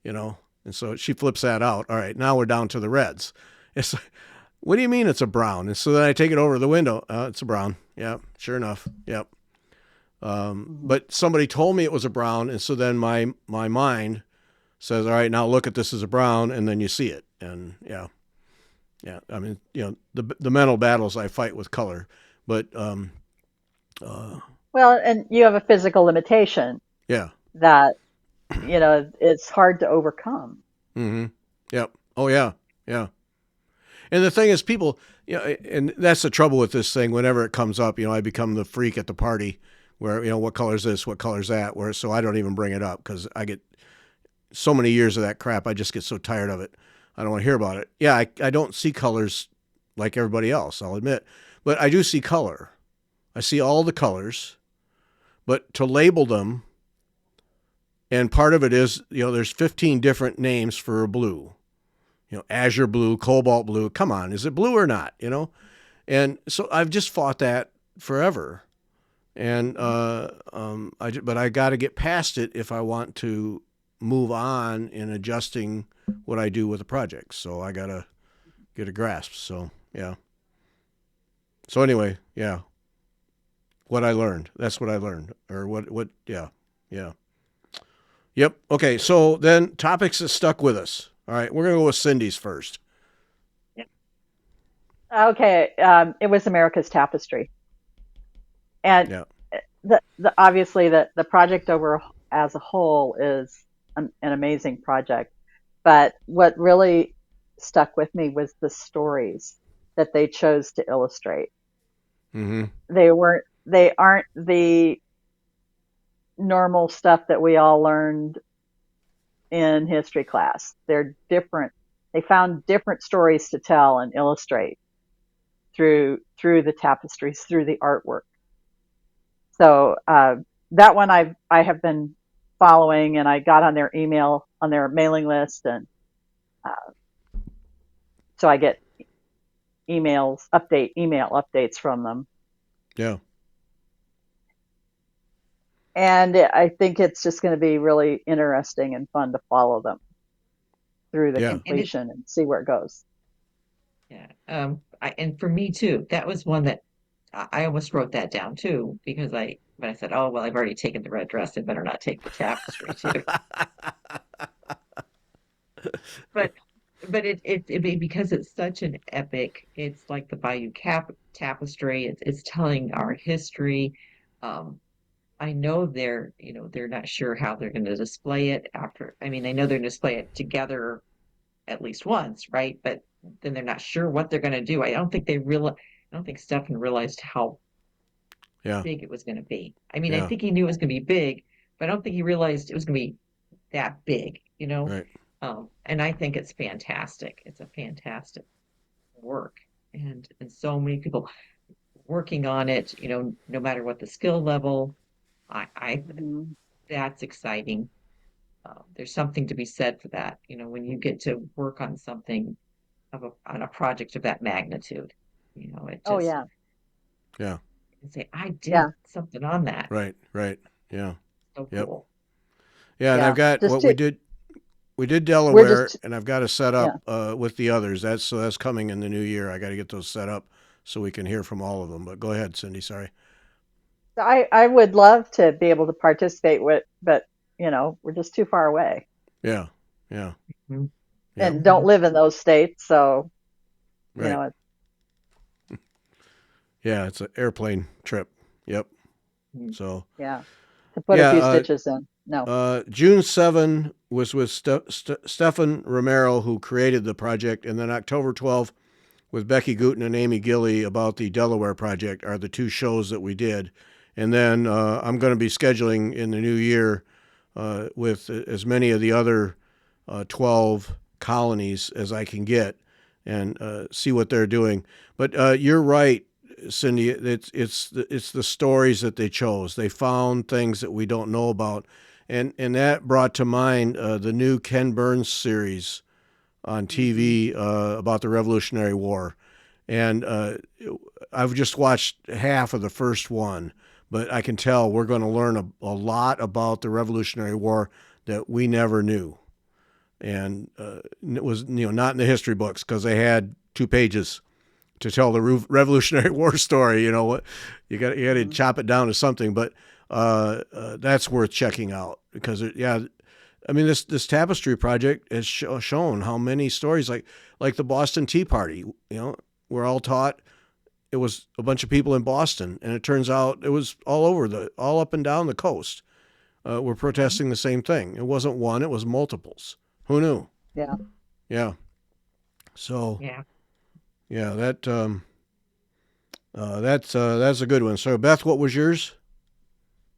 S1: And so she flips that out. All right, now we're down to the reds. It's like, what do you mean it's a brown? And so then I take it over to the window. It's a brown. Yeah, sure enough. Yep. But somebody told me it was a brown, and so then my mind says, all right, now look at this as a brown, and then you see it. And yeah. I mean, the mental battles I fight with color, but
S3: Well, and you have a physical limitation.
S1: Yeah.
S3: That it's hard to overcome.
S1: Mm-hmm. Yep. Oh yeah. Yeah. And the thing is, people, and that's the trouble with this thing. Whenever it comes up, I become the freak at the party where, what color is this? What color is that? So I don't even bring it up, because I get so many years of that crap. I just get so tired of it. I don't want to hear about it. Yeah. I don't see colors like everybody else, I'll admit, but I do see color. I see all the colors, but to label them, and part of it is, there's 15 different names for a blue, azure blue, cobalt blue. Come on, is it blue or not? And so I've just fought that forever. And, but I got to get past it if I want to move on in adjusting what I do with the project. So I got to get a grasp. So, yeah. So anyway, yeah. what I learned. That's what I learned, or what. Yeah, yeah, yep. Okay, so then topics that stuck with us. All right, we're gonna go with Cindy's first.
S2: Yeah.
S3: Okay, it was America's Tapestry, and
S1: Yeah.
S3: the obviously the project over as a whole is an amazing project. But what really stuck with me was the stories that they chose to illustrate.
S1: Mm-hmm.
S3: They aren't the normal stuff that we all learned in history class. They're different. They found different stories to tell and illustrate through the tapestries, through the artwork. So that one I have been following, and I got on their mailing list, and uh, so I get email updates from them.
S1: Yeah.
S3: And I think it's just going to be really interesting and fun to follow them through the
S1: Yeah.
S2: And it,
S3: completion and see where it goes.
S2: yeah. And for me too, that was one that I almost wrote that down too, because when I said, oh, well, I've already taken the red dress, I better not take the tapestry too. But, because it's such an epic, it's like the Tapestry. It's telling our history. Um, I know they're not sure how they're going to display it after. I mean, they know they're going to display it together at least once, right? But then they're not sure what they're going to do. I don't think Stefan realized how
S1: Yeah.
S2: big it was going to be. I mean, I
S1: Yeah.
S2: think he knew it was going to be big, but I don't think he realized it was going to be that big.
S1: Right.
S2: And I think it's fantastic. It's a fantastic work, and so many people working on it. No matter what the skill level. I
S3: Hmm.
S2: That's exciting. There's something to be said for that. When you get to work on something on a project of that magnitude, it
S3: Oh
S2: just
S3: yeah,
S1: Yeah.
S2: and say I did
S3: yeah,
S2: something on that.
S1: Right. Right. Yeah.
S2: So
S1: Yep.
S2: cool.
S1: Yeah. And I've
S3: yeah.
S1: got
S3: Just
S1: what
S3: to
S1: we did
S3: we're
S1: Delaware,
S3: just
S1: and I've got to set up
S3: Yeah.
S1: with the others. That's coming in the new year. I got to get those set up so we can hear from all of them. But go ahead, Cindy. Sorry.
S3: I would love to be able to participate with, but we're just too far away
S1: Yeah. Yeah.
S2: Mhm.
S1: Yep.
S3: and don't
S2: Mhm.
S3: live in those states. So you
S1: Right.
S3: know, it,
S1: Yeah. It's an airplane trip. Yep.
S2: Mhm.
S1: So
S3: yeah, to put a
S1: yeah.
S3: few stitches in. No.
S1: June 7 was with Stefan Romero, who created the project, and then October 12th with Becky Gooten and Amy Gilly about the Delaware project are the two shows that we did. And then I'm going to be scheduling in the new year with as many of the other 12 colonies as I can get and see what they're doing. But you're right, Cindy. It's the stories that they chose. They found things that we don't know about, and that brought to mind the new Ken Burns series on
S3: Hmm.
S1: TV about the Revolutionary War, and I've just watched half of the first one, but I can tell we're going to learn a lot about the Revolutionary War that we never knew, and it was not in the history books because they had 2 pages to tell the Revolutionary War story. What you got to
S3: Hmm.
S1: chop it down to something, but that's worth checking out because yeah, I mean this tapestry project has shown how many stories like the Boston Tea Party. We're all taught it was a bunch of people in Boston, and it turns out it was all up and down the coast. Were
S2: Mhm.
S1: protesting the same thing. It wasn't one; it was multiples. Who knew?
S3: Yeah.
S1: Yeah. So
S2: Yeah.
S1: yeah, that's a good one. So Beth, what was yours?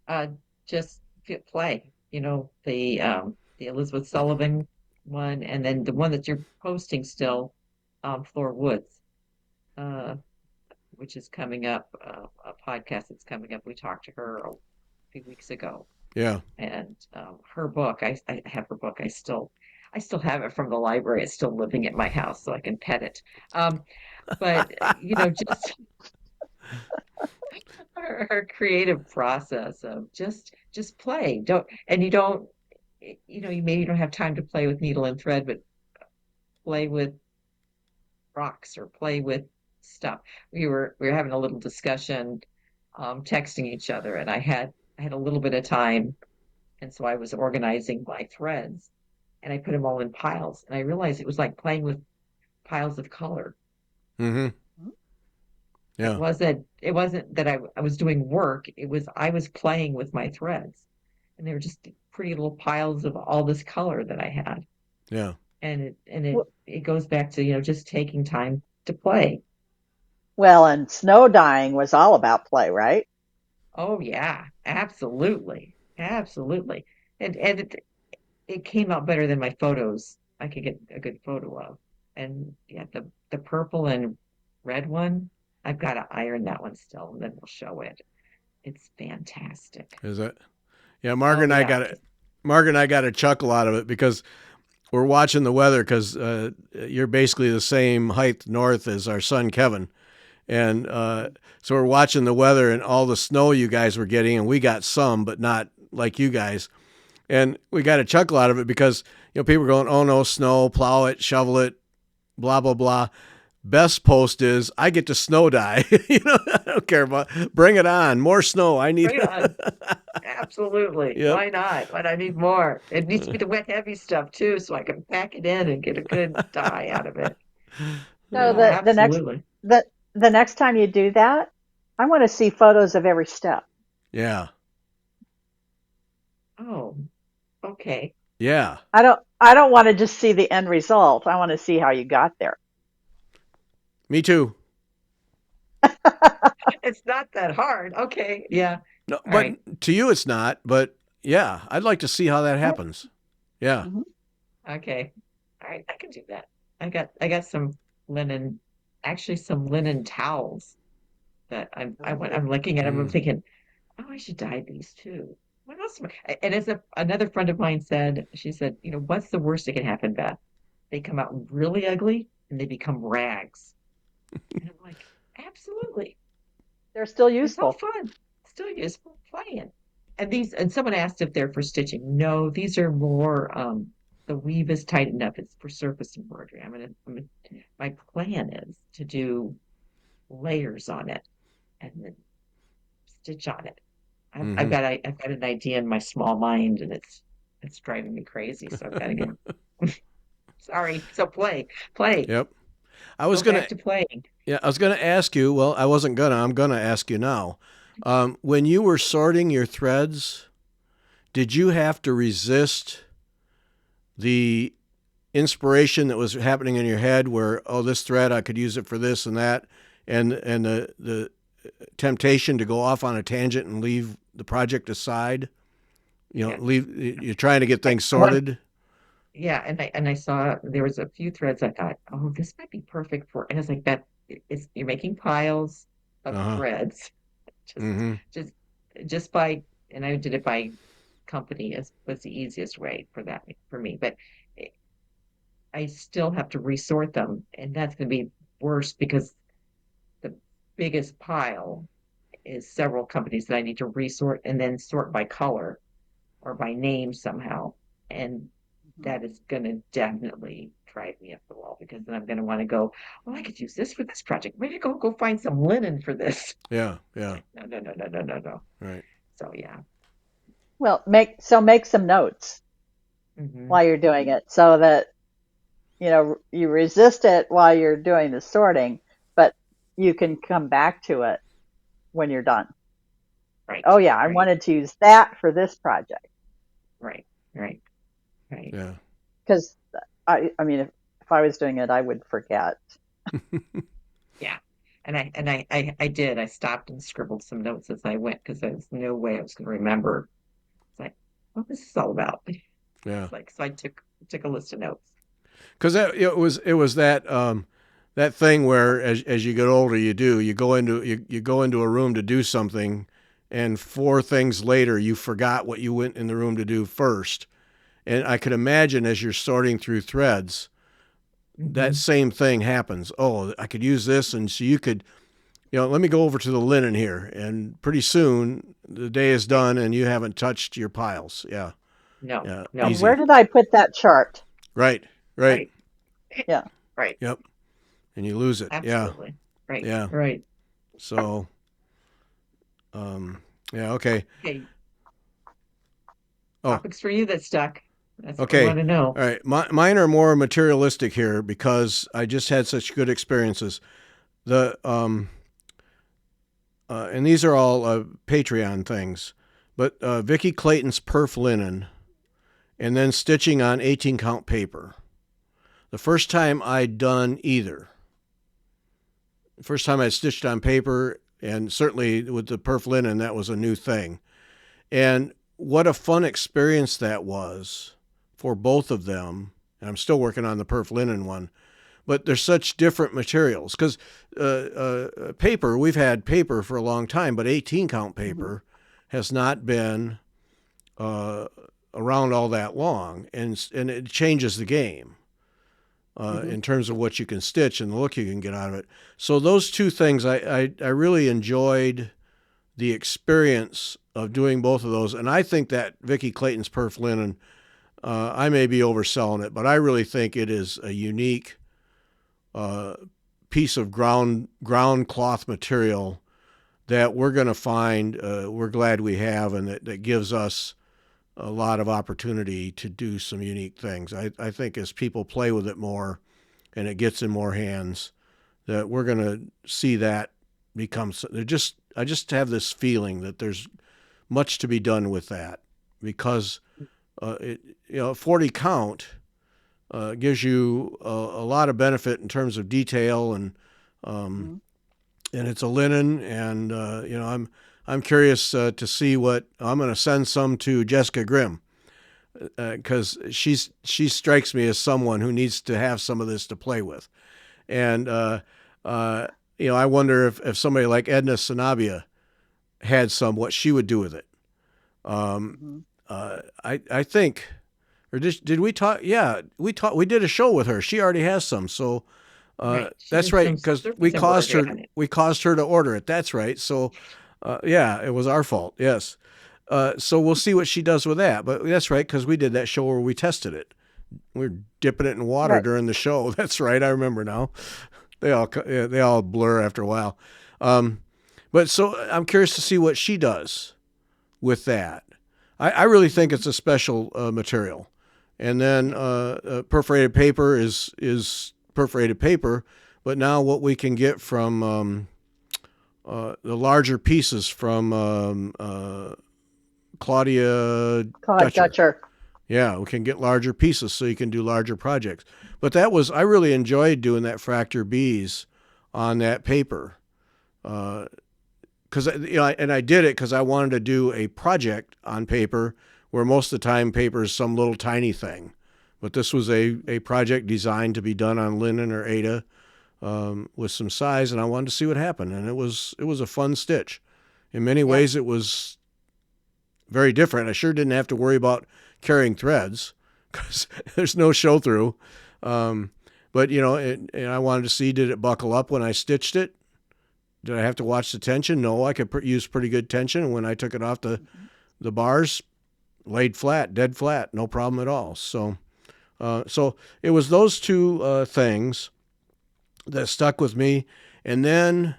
S2: Uh, just play. The Elizabeth Sullivan one, and then the one that you're posting still, Floor Woods, uh, which is coming up, a podcast that's coming up. We talked to her a few weeks ago,
S1: Yeah.
S2: and her book. I have her book. I still have it from the library. It's still living at my house, so I can pet it. But just her creative process of just play. Don't and you don't you maybe don't have time to play with needle and thread, but play with rocks or play with stuff. We were having a little discussion texting each other, and I had a little bit of time, and so I was organizing my threads, and I put them all in piles, and I realized it was like playing with piles of color.
S1: Mm-hmm.
S2: It
S1: Yeah.
S2: wasn't it wasn't that I was doing work. It was I was playing with my threads, and they were just pretty little piles of all this color that I had.
S1: Yeah.
S2: And it goes back to, just taking time to play.
S3: Well, and snow dyeing was all about play, right?
S2: Oh yeah, absolutely. Absolutely. And it came out better than my photos I could get a good photo of. And yeah, the purple and red one, I've got to iron that one still, and then we'll show it. It's fantastic.
S1: Is it? Yeah.
S2: Oh yeah.
S1: Mark and I got a chuckle out of it because we're watching the weather because you're basically the same height north as our son Kevin. And so we're watching the weather and all the snow you guys were getting, and we got some, but not like you guys. And we got a chuckle out of it because people were going, "Oh no, snow! Plow it, shovel it, blah blah blah." Best post is I get to snow die. I don't care about. Bring it on, more snow. I need.
S2: Right on. Absolutely.
S1: Yep.
S2: Why not? But I need more. It needs to be the wet, heavy stuff too, so I can pack it in and get a good dye out of it.
S3: So
S2: Yeah, absolutely.
S3: the the next time you do that, I want to see photos of every step.
S1: Yeah.
S2: Oh, okay.
S1: Yeah.
S3: I don't want to just see the end result. I want to see how you got there.
S1: Me too.
S2: It's not that hard. Okay. Yeah.
S1: No,
S2: All right.
S1: but to you it's not. But yeah, I'd like to see how that happens. Yeah.
S3: Mhm.
S2: Okay. All right. I can do that. I got some linen, actually some linen towels that I'm looking at them. I'm
S1: Mm.
S2: thinking, oh, I should dye these too. What else? And as another friend of mine said, she said, what's the worst that can happen, Beth? They come out really ugly and they become rags. And I'm like, absolutely.
S3: They're still
S2: It's all
S3: useful.
S2: fun. Still useful playing. And someone asked if they're for stitching. No, these are more, the weave is tight enough. It's for surface embroidery. My plan is to do layers on it and then stitch on it. I've
S1: Hmm.
S2: got I've got an idea in my small mind, and it's driving me crazy. So I've got to get sorry. So play,
S1: Yep. I was
S2: go
S1: gonna.
S2: back to playing.
S1: Yeah, I was gonna ask you. Well, I wasn't gonna. I'm gonna ask you now. When you were sorting your threads, did you have to resist the inspiration that was happening in your head, where this thread I could use it for this and that, and the temptation to go off on a tangent and leave the project aside?
S2: Yeah,
S1: Leave. You're trying to get
S2: I
S1: things
S2: one
S1: sorted.
S2: yeah, and I saw there was a few threads I thought, oh, this might be perfect for, and it's like that. It's you're making piles of
S1: Uh huh.
S2: threads, just
S1: Mm-hmm.
S2: just just by, and I did it by company as was the easiest way for that for me, but. I still have to resort them, and that's going to be worse because the biggest pile is several companies that I need to resort and then sort by color or by name somehow. And
S3: Mhm.
S2: that is going to definitely drive me up the wall because then I'm going to want to go, well, I could use this for this project. Maybe go find some linen for this.
S1: Yeah.
S2: It's
S1: Yeah.
S2: like, no, no, no, no, no, no, no.
S1: Right.
S2: So yeah.
S3: Well, make some notes
S2: Hmm.
S3: while you're doing it so that you resist it while you're doing the sorting, but you can come back to it when you're done. Oh
S2: Right,
S3: yeah, I
S2: right,
S3: wanted to use that for this project
S2: right, right, right.
S1: Yeah.
S3: because I mean if I was doing it, I would forget.
S2: Yeah. And I did. I stopped and scribbled some notes as I went because there's no way I was going to remember. It's like, what this is all about.
S1: Yeah.
S2: Like, so I took a list of notes.
S1: Because it was that thing where as you get older you go into a room to do something, and four things later you forgot what you went in the room to do first. And I could imagine as you're sorting through threads, that
S2: Hmm.
S1: same thing happens. Oh, I could use this, and so you could, let me go over to the linen here, and pretty soon the day is
S2: Right.
S1: done, and you haven't touched your piles. Yeah,
S2: No,
S1: yeah,
S2: no.
S3: And where
S1: easy.
S3: did I put that chart?
S1: Right, right.
S2: Right.
S3: Yeah.
S2: Right.
S1: Yep, and you lose it. Yeah,
S2: Absolutely. Right.
S1: yeah.
S2: Right.
S1: So Yeah. Okay.
S2: Okay,
S1: Oh.
S2: topics for you that stuck. That's what we
S1: Okay.
S2: want to know.
S1: All right. Mine are more materialistic here because I just had such good experiences. The and these are all Patreon things, but Vicky Clayton's perf linen, and then stitching on 18 count paper. The first time I'd done either, first time I stitched on paper, and certainly with the perf linen, that was a new thing. And what a fun experience that was for both of them. And I'm still working on the perf linen one, but they're such different materials because paper, we've had paper for a long time, but 18 count paper has not been uh, around all that long, and it changes the game in terms of what you can stitch and the look you can get out of it. So those two things, I really enjoyed the experience of doing both of those, and I think that Vicky Clayton's perf linen, I may be overselling it, but I really think it is a unique piece of ground cloth material that we're going to find. We're glad we have, and that gives us a lot of opportunity to do some unique things. I think as people play with it more and it gets in more hands, that we're going to see that become. I just have this feeling that there's much to be done with that because 40 count gives you a lot of benefit in terms of detail, and it's a linen, and I'm curious to see what I'm going to send some to Jessica Grimm because she strikes me as someone who needs to have some of this to play with, and I wonder if somebody like Edna Sanabia had some, what she would do with it. I think, or did we talk? Yeah, we did a show with her. She already has some, so
S2: Right. She
S1: that's
S2: did
S1: right because
S2: some embroidery on it.
S1: we caused her to order it. That's right. So yeah, it was our fault. Yes. So we'll see what she does with that. But that's right because we did that show where we tested it. We were dipping it in water
S3: Right.
S1: during the show. That's right. I remember now. They all blur after a while. But so I'm curious to see what she does with that. I really think it's a special material. And then perforated paper is perforated paper, but now what we can get from the larger pieces from Claudia
S3: Claude
S1: Dutcher.
S3: Dutcher.
S1: Yeah, we can get larger pieces so you can do larger projects. But I really enjoyed doing that Fracture Bees on that paper. Because I did it because I wanted to do a project on paper where most of the time paper is some little tiny thing, but this was a project designed to be done on linen or Aida with some size, and I wanted to see what happened, and it was a fun stitch. In many ways, it was very different. I sure didn't have to worry about carrying threads because there's no show through. But and I wanted to see, did it buckle up when I stitched it? Did I have to watch the tension? No, I could use pretty good tension. When I took it off the bars, laid flat, dead flat, no problem at all. So it was those two things that stuck with me. And then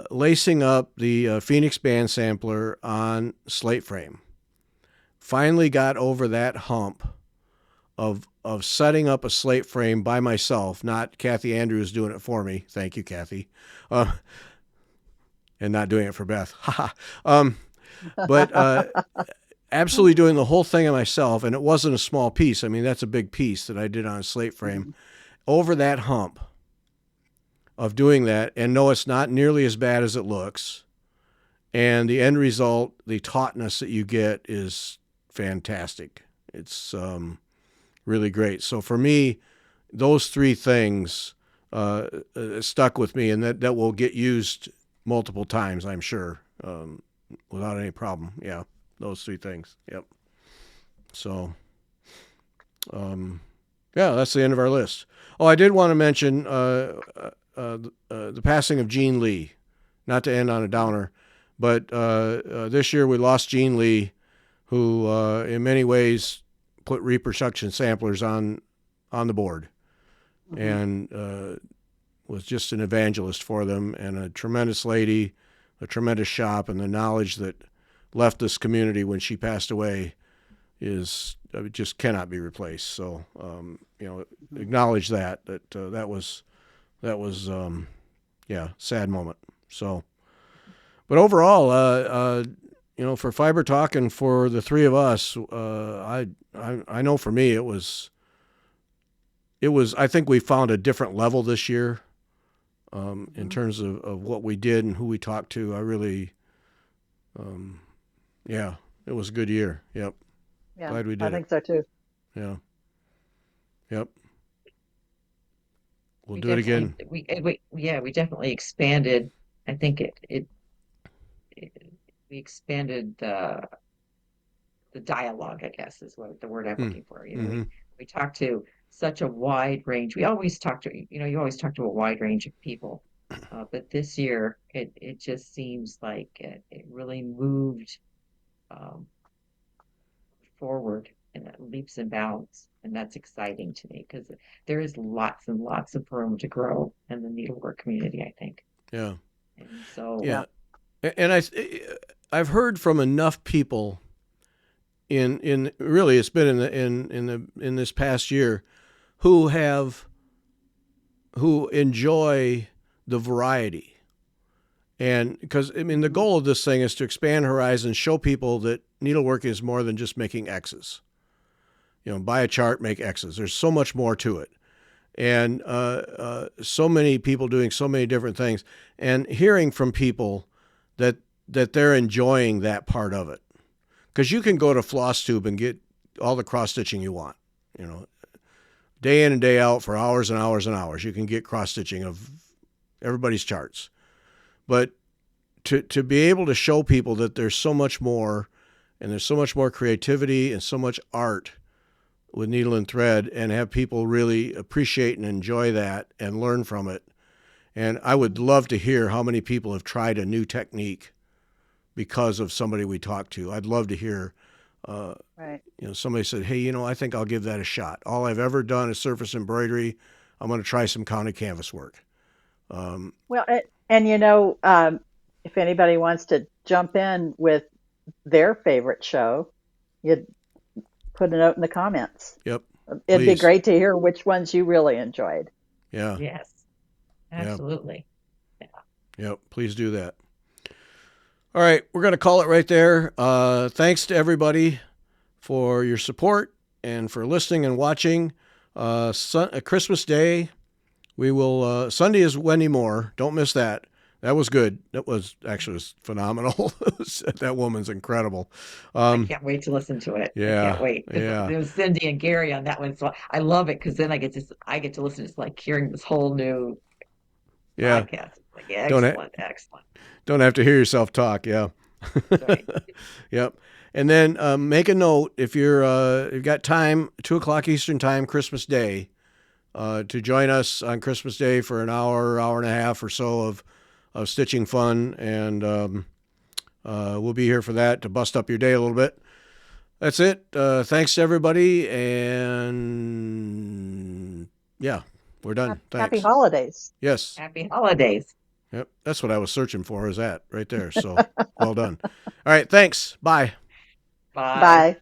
S1: lacing up the Phoenix Band Sampler on slate frame. Finally got over that hump of setting up a slate frame by myself, not Kathy Andrews doing it for me. Thank you, Kathy. And not doing it for Beth. But absolutely doing the whole thing on myself, and it wasn't a small piece. I mean, that's a big piece that I did on a slate frame. Over that hump of doing that, and no, it's not nearly as bad as it looks. And the end result, the tautness that you get is fantastic. It's really great. So for me, those three things stuck with me, and that will get used multiple times, I'm sure, without any problem. Yeah, those three things. Yep. So, yeah, that's the end of our list. Oh, I did want to mention the passing of Gene Lee, not to end on a downer, but this year we lost Gene Lee, who in many ways put reproduction samplers on the board, and was just an evangelist for them and a tremendous lady, a tremendous shop, and the knowledge that left this community when she passed away is just cannot be replaced. So acknowledge that was yeah, sad moment. So, but overall, for Fiber Talk and for the three of us, I know for me it was I think we found a different level this year in terms of what we did and who we talked to. I really, yeah, it was a good year. Yep.
S3: Yeah,
S1: Glad we
S3: I
S1: did it.
S3: think so too.
S1: Yeah. Yep. We'll
S2: We
S1: do it
S2: definitely
S1: again.
S2: we definitely expanded. I think it we expanded the dialogue, I guess is what the word I'm
S1: Hmm.
S2: looking for.
S1: Mm-hmm.
S2: We talked to such a wide range. We always talk to, you always talk to a wide range of people. But this year, it just seems like it really moved um, forward in leaps and bounds. And that's exciting to me because there is lots and lots of room to grow in the needlework community, I think.
S1: Yeah.
S2: And so,
S3: Yeah.
S1: Yeah. And I've heard from enough people in really it's been in this past year who enjoy the variety. And because I mean the
S3: Mhm.
S1: goal of this thing is to expand horizons, show people that needlework is more than just making X's. Buy a chart, make X's. There's so much more to it, and so many people doing so many different things, and hearing from people that they're enjoying that part of it. Because you can go to Floss Tube and get all the cross stitching you want, you know, day in and day out for hours and hours and hours. You can get cross stitching of everybody's charts, but to be able to show people that there's so much more, and there's so much more creativity and so much art with needle and thread, and have people really appreciate and enjoy that and learn from it. And I would love to hear how many people have tried a new technique because of somebody we talked to. I'd love to hear,
S3: Right.
S1: somebody said, hey, I think I'll give that a shot. All I've ever done is surface embroidery. I'm going to try some counted canvas work.
S3: Well, and if anybody wants to jump in with their favorite show, you'd put a note in the comments.
S1: Yep,
S3: It'd be
S1: please.
S3: great to hear which ones you really enjoyed.
S1: Yeah,
S2: yes,
S1: yeah,
S2: absolutely. Yeah.
S1: yep, please do that. All right, we're going to call it right there. Thanks to everybody for your support and for listening and watching. Christmas Day, we will. Sunday is Wendy Moore. Don't miss that. That was good. That was actually phenomenal. That woman's incredible.
S2: I
S1: Um,
S2: can't wait to listen to it. I can't
S1: yeah,
S2: wait because
S1: yeah,
S2: it was Cindy and Gary on that one. So I love it because then I get to listen. It's like hearing this whole new
S1: yeah.
S2: podcast. It's like
S1: Don't
S2: excellent, excellent.
S1: don't have to hear yourself talk. Yeah.
S2: Right.
S1: Yep. And then make a note if you've got time, 2 o'clock Eastern time, Christmas Day, to join us on Christmas Day for an hour, hour and a half or so of stitching fun, and we'll be here for that to bust up your day a little bit. That's it. Thanks to everybody, and yeah, we're done.
S3: Happy
S1: Thanks.
S3: holidays.
S1: Yes.
S2: Happy holidays.
S1: Yep. That's what I was searching for. Is that right there? So well done. All right. Thanks. Bye.
S2: Bye.
S3: Bye.